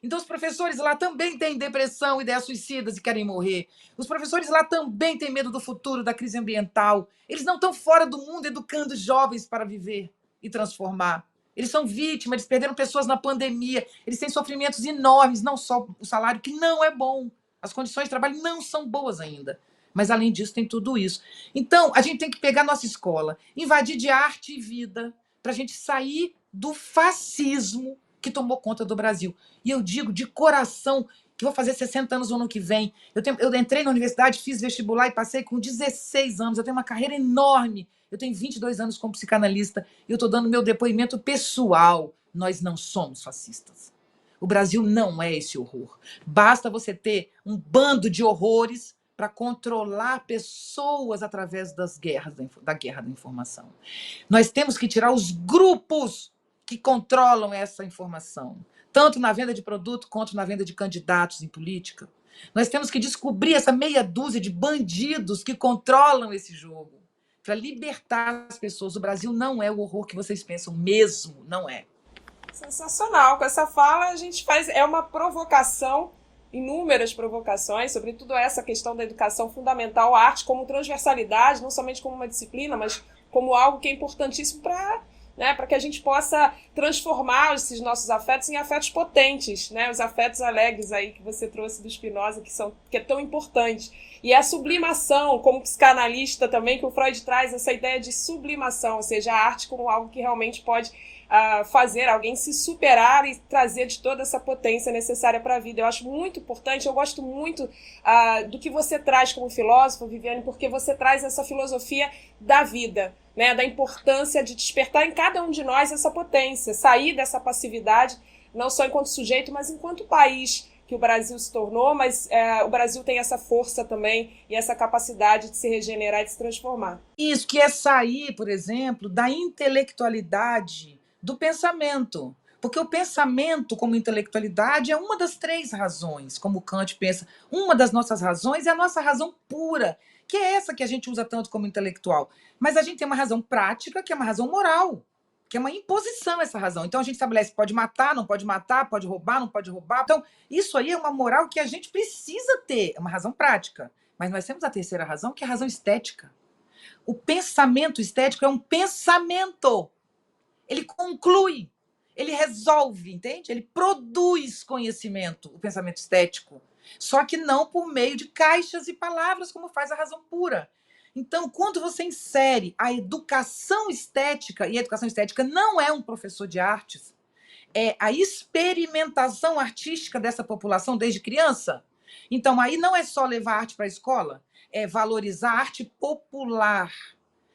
Então, os professores lá também têm depressão, ideias suicidas e querem morrer. Os professores lá também têm medo do futuro, da crise ambiental. Eles não estão fora do mundo educando jovens para viver e transformar. Eles são vítimas, eles perderam pessoas na pandemia, eles têm sofrimentos enormes, não só o salário, que não é bom. As condições de trabalho não são boas ainda. Mas, além disso, tem tudo isso. Então, a gente tem que pegar nossa escola, invadir de arte e vida, para a gente sair do fascismo que tomou conta do Brasil. E eu digo de coração que vou fazer 60 anos no ano que vem. Eu entrei na universidade, fiz vestibular e passei com 16 anos. Eu tenho uma carreira enorme. Eu tenho 22 anos como psicanalista e eu estou dando meu depoimento pessoal. Nós não somos fascistas. O Brasil não é esse horror. Basta você ter um bando de horrores para controlar pessoas através da guerra da informação. Nós temos que tirar os grupos que controlam essa informação, tanto na venda de produto quanto na venda de candidatos em política. Nós temos que descobrir essa meia dúzia de bandidos que controlam esse jogo, para libertar as pessoas. O Brasil não é o horror que vocês pensam, mesmo, não é. Sensacional. Com essa fala, a gente faz. É uma provocação, inúmeras provocações, sobretudo essa questão da educação fundamental, a arte como transversalidade, não somente como uma disciplina, mas como algo que é importantíssimo para, né, para que a gente possa transformar esses nossos afetos em afetos potentes, né, os afetos alegres aí que você trouxe do Spinoza, que é tão importante. E a sublimação, como psicanalista também, que o Freud traz essa ideia de sublimação, ou seja, a arte como algo que realmente pode fazer alguém se superar e trazer de toda essa potência necessária para a vida. Eu acho muito importante, eu gosto muito do que você traz como filósofo, Viviane, porque você traz essa filosofia da vida, né, da importância de despertar em cada um de nós essa potência, sair dessa passividade, não só enquanto sujeito, mas enquanto país que o Brasil se tornou, mas o Brasil tem essa força também e essa capacidade de se regenerar e de se transformar. Isso, que é sair, por exemplo, da intelectualidade do pensamento. Porque o pensamento, como intelectualidade, é uma das 3 razões, como Kant pensa. Uma das nossas razões é a nossa razão pura, que é essa que a gente usa tanto como intelectual. Mas a gente tem uma razão prática, que é uma razão moral, que é uma imposição essa razão. Então a gente estabelece pode matar, pode roubar, não pode roubar. Então isso aí é uma moral que a gente precisa ter, é uma razão prática. Mas nós temos a terceira razão, que é a razão estética. O pensamento estético é um pensamento. Ele conclui, ele resolve, entende? Ele produz conhecimento, o pensamento estético. Só que não por meio de caixas e palavras, como faz a razão pura. Então, quando você insere a educação estética, e a educação estética não é um professor de artes, é a experimentação artística dessa população desde criança. Então, aí não é só levar arte para a escola, é valorizar a arte popular,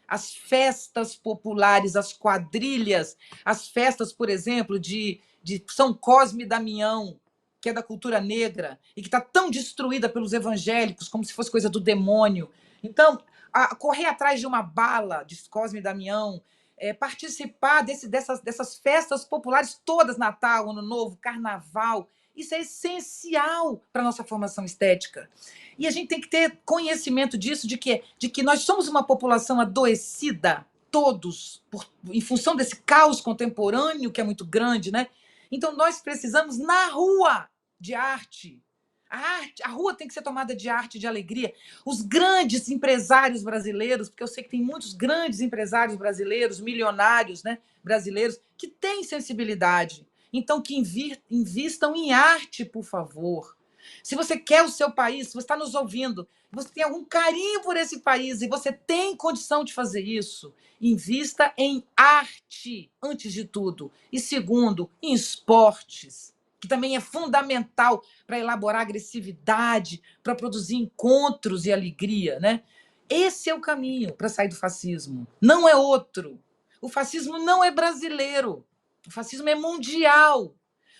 as festas populares, as quadrilhas, as festas, por exemplo, de São Cosme e Damião, que é da cultura negra, e que está tão destruída pelos evangélicos, como se fosse coisa do demônio. Então, correr atrás de uma bala de Cosme e Damião, participar dessas festas populares todas, Natal, Ano Novo, Carnaval, isso é essencial para a nossa formação estética. E a gente tem que ter conhecimento disso, de que nós somos uma população adoecida, todos, em função desse caos contemporâneo que é muito grande, né? Então, nós precisamos, na rua, de arte. A rua tem que ser tomada de arte, de alegria. Os grandes empresários brasileiros, porque eu sei que tem muitos grandes empresários brasileiros, milionários, né, brasileiros, que têm sensibilidade. Então, que invistam em arte, por favor. Se você quer o seu país, se você está nos ouvindo, você tem algum carinho por esse país e você tem condição de fazer isso, invista em arte, antes de tudo. E segundo, em esportes, que também é fundamental para elaborar agressividade, para produzir encontros e alegria, né? Esse é o caminho para sair do fascismo. Não é outro. O fascismo não é brasileiro. O fascismo é mundial.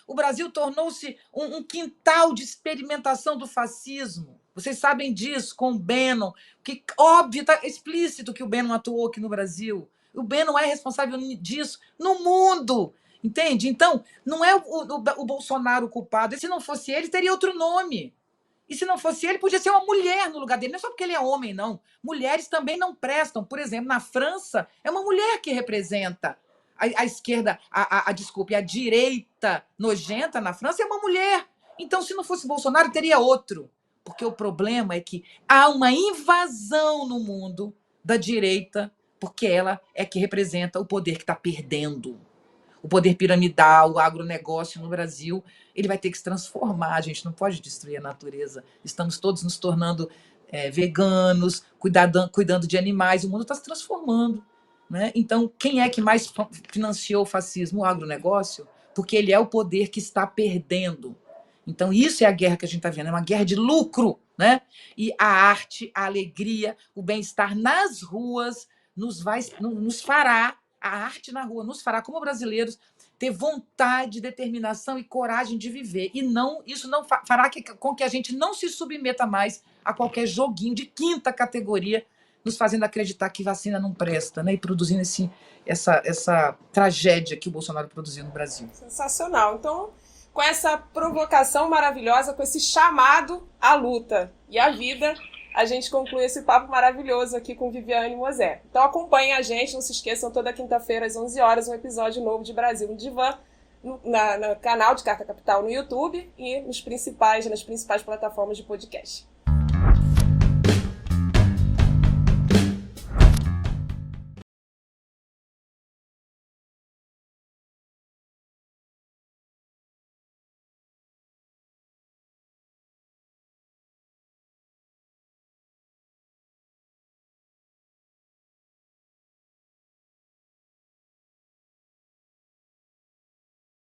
O Brasil tornou-se um quintal de experimentação do fascismo. Vocês sabem disso com o Bannon, que óbvio, está explícito que o Bannon atuou aqui no Brasil. O Bannon é responsável disso no mundo, entende? Então, não é o Bolsonaro o culpado. E se não fosse ele, teria outro nome. E se não fosse ele, podia ser uma mulher no lugar dele. Não é só porque ele é homem, não. Mulheres também não prestam. Por exemplo, na França, é uma mulher que representa a esquerda, desculpe, a direita nojenta na França é uma mulher. Então, se não fosse Bolsonaro, teria outro. Porque o problema é que há uma invasão no mundo da direita, porque ela é que representa o poder que está perdendo. o poder piramidal, o agronegócio no Brasil, ele vai ter que se transformar. A gente não pode destruir a natureza. Estamos todos nos tornando veganos, cuidando de animais. O mundo está se transformando, né? Então, quem é que mais financiou o fascismo? O agronegócio, porque ele é o poder que está perdendo. Então, isso é a guerra que a gente está vendo, é uma guerra de lucro, né? E a arte, a alegria, o bem-estar nas ruas nos fará, a arte na rua nos fará, como brasileiros, ter vontade, determinação e coragem de viver. E não, isso não fará com que a gente não se submeta mais a qualquer joguinho de quinta categoria, nos fazendo acreditar que vacina não presta, né? E produzindo essa tragédia que o Bolsonaro produziu no Brasil. Sensacional. Então, com essa provocação maravilhosa, com esse chamado à luta e à vida, a gente conclui esse papo maravilhoso aqui com Viviane Mosé. Então acompanhem a gente, não se esqueçam, toda quinta-feira às 11 horas, um episódio novo de Brasil no Divã, no canal de Carta Capital no YouTube e nas principais plataformas de podcast.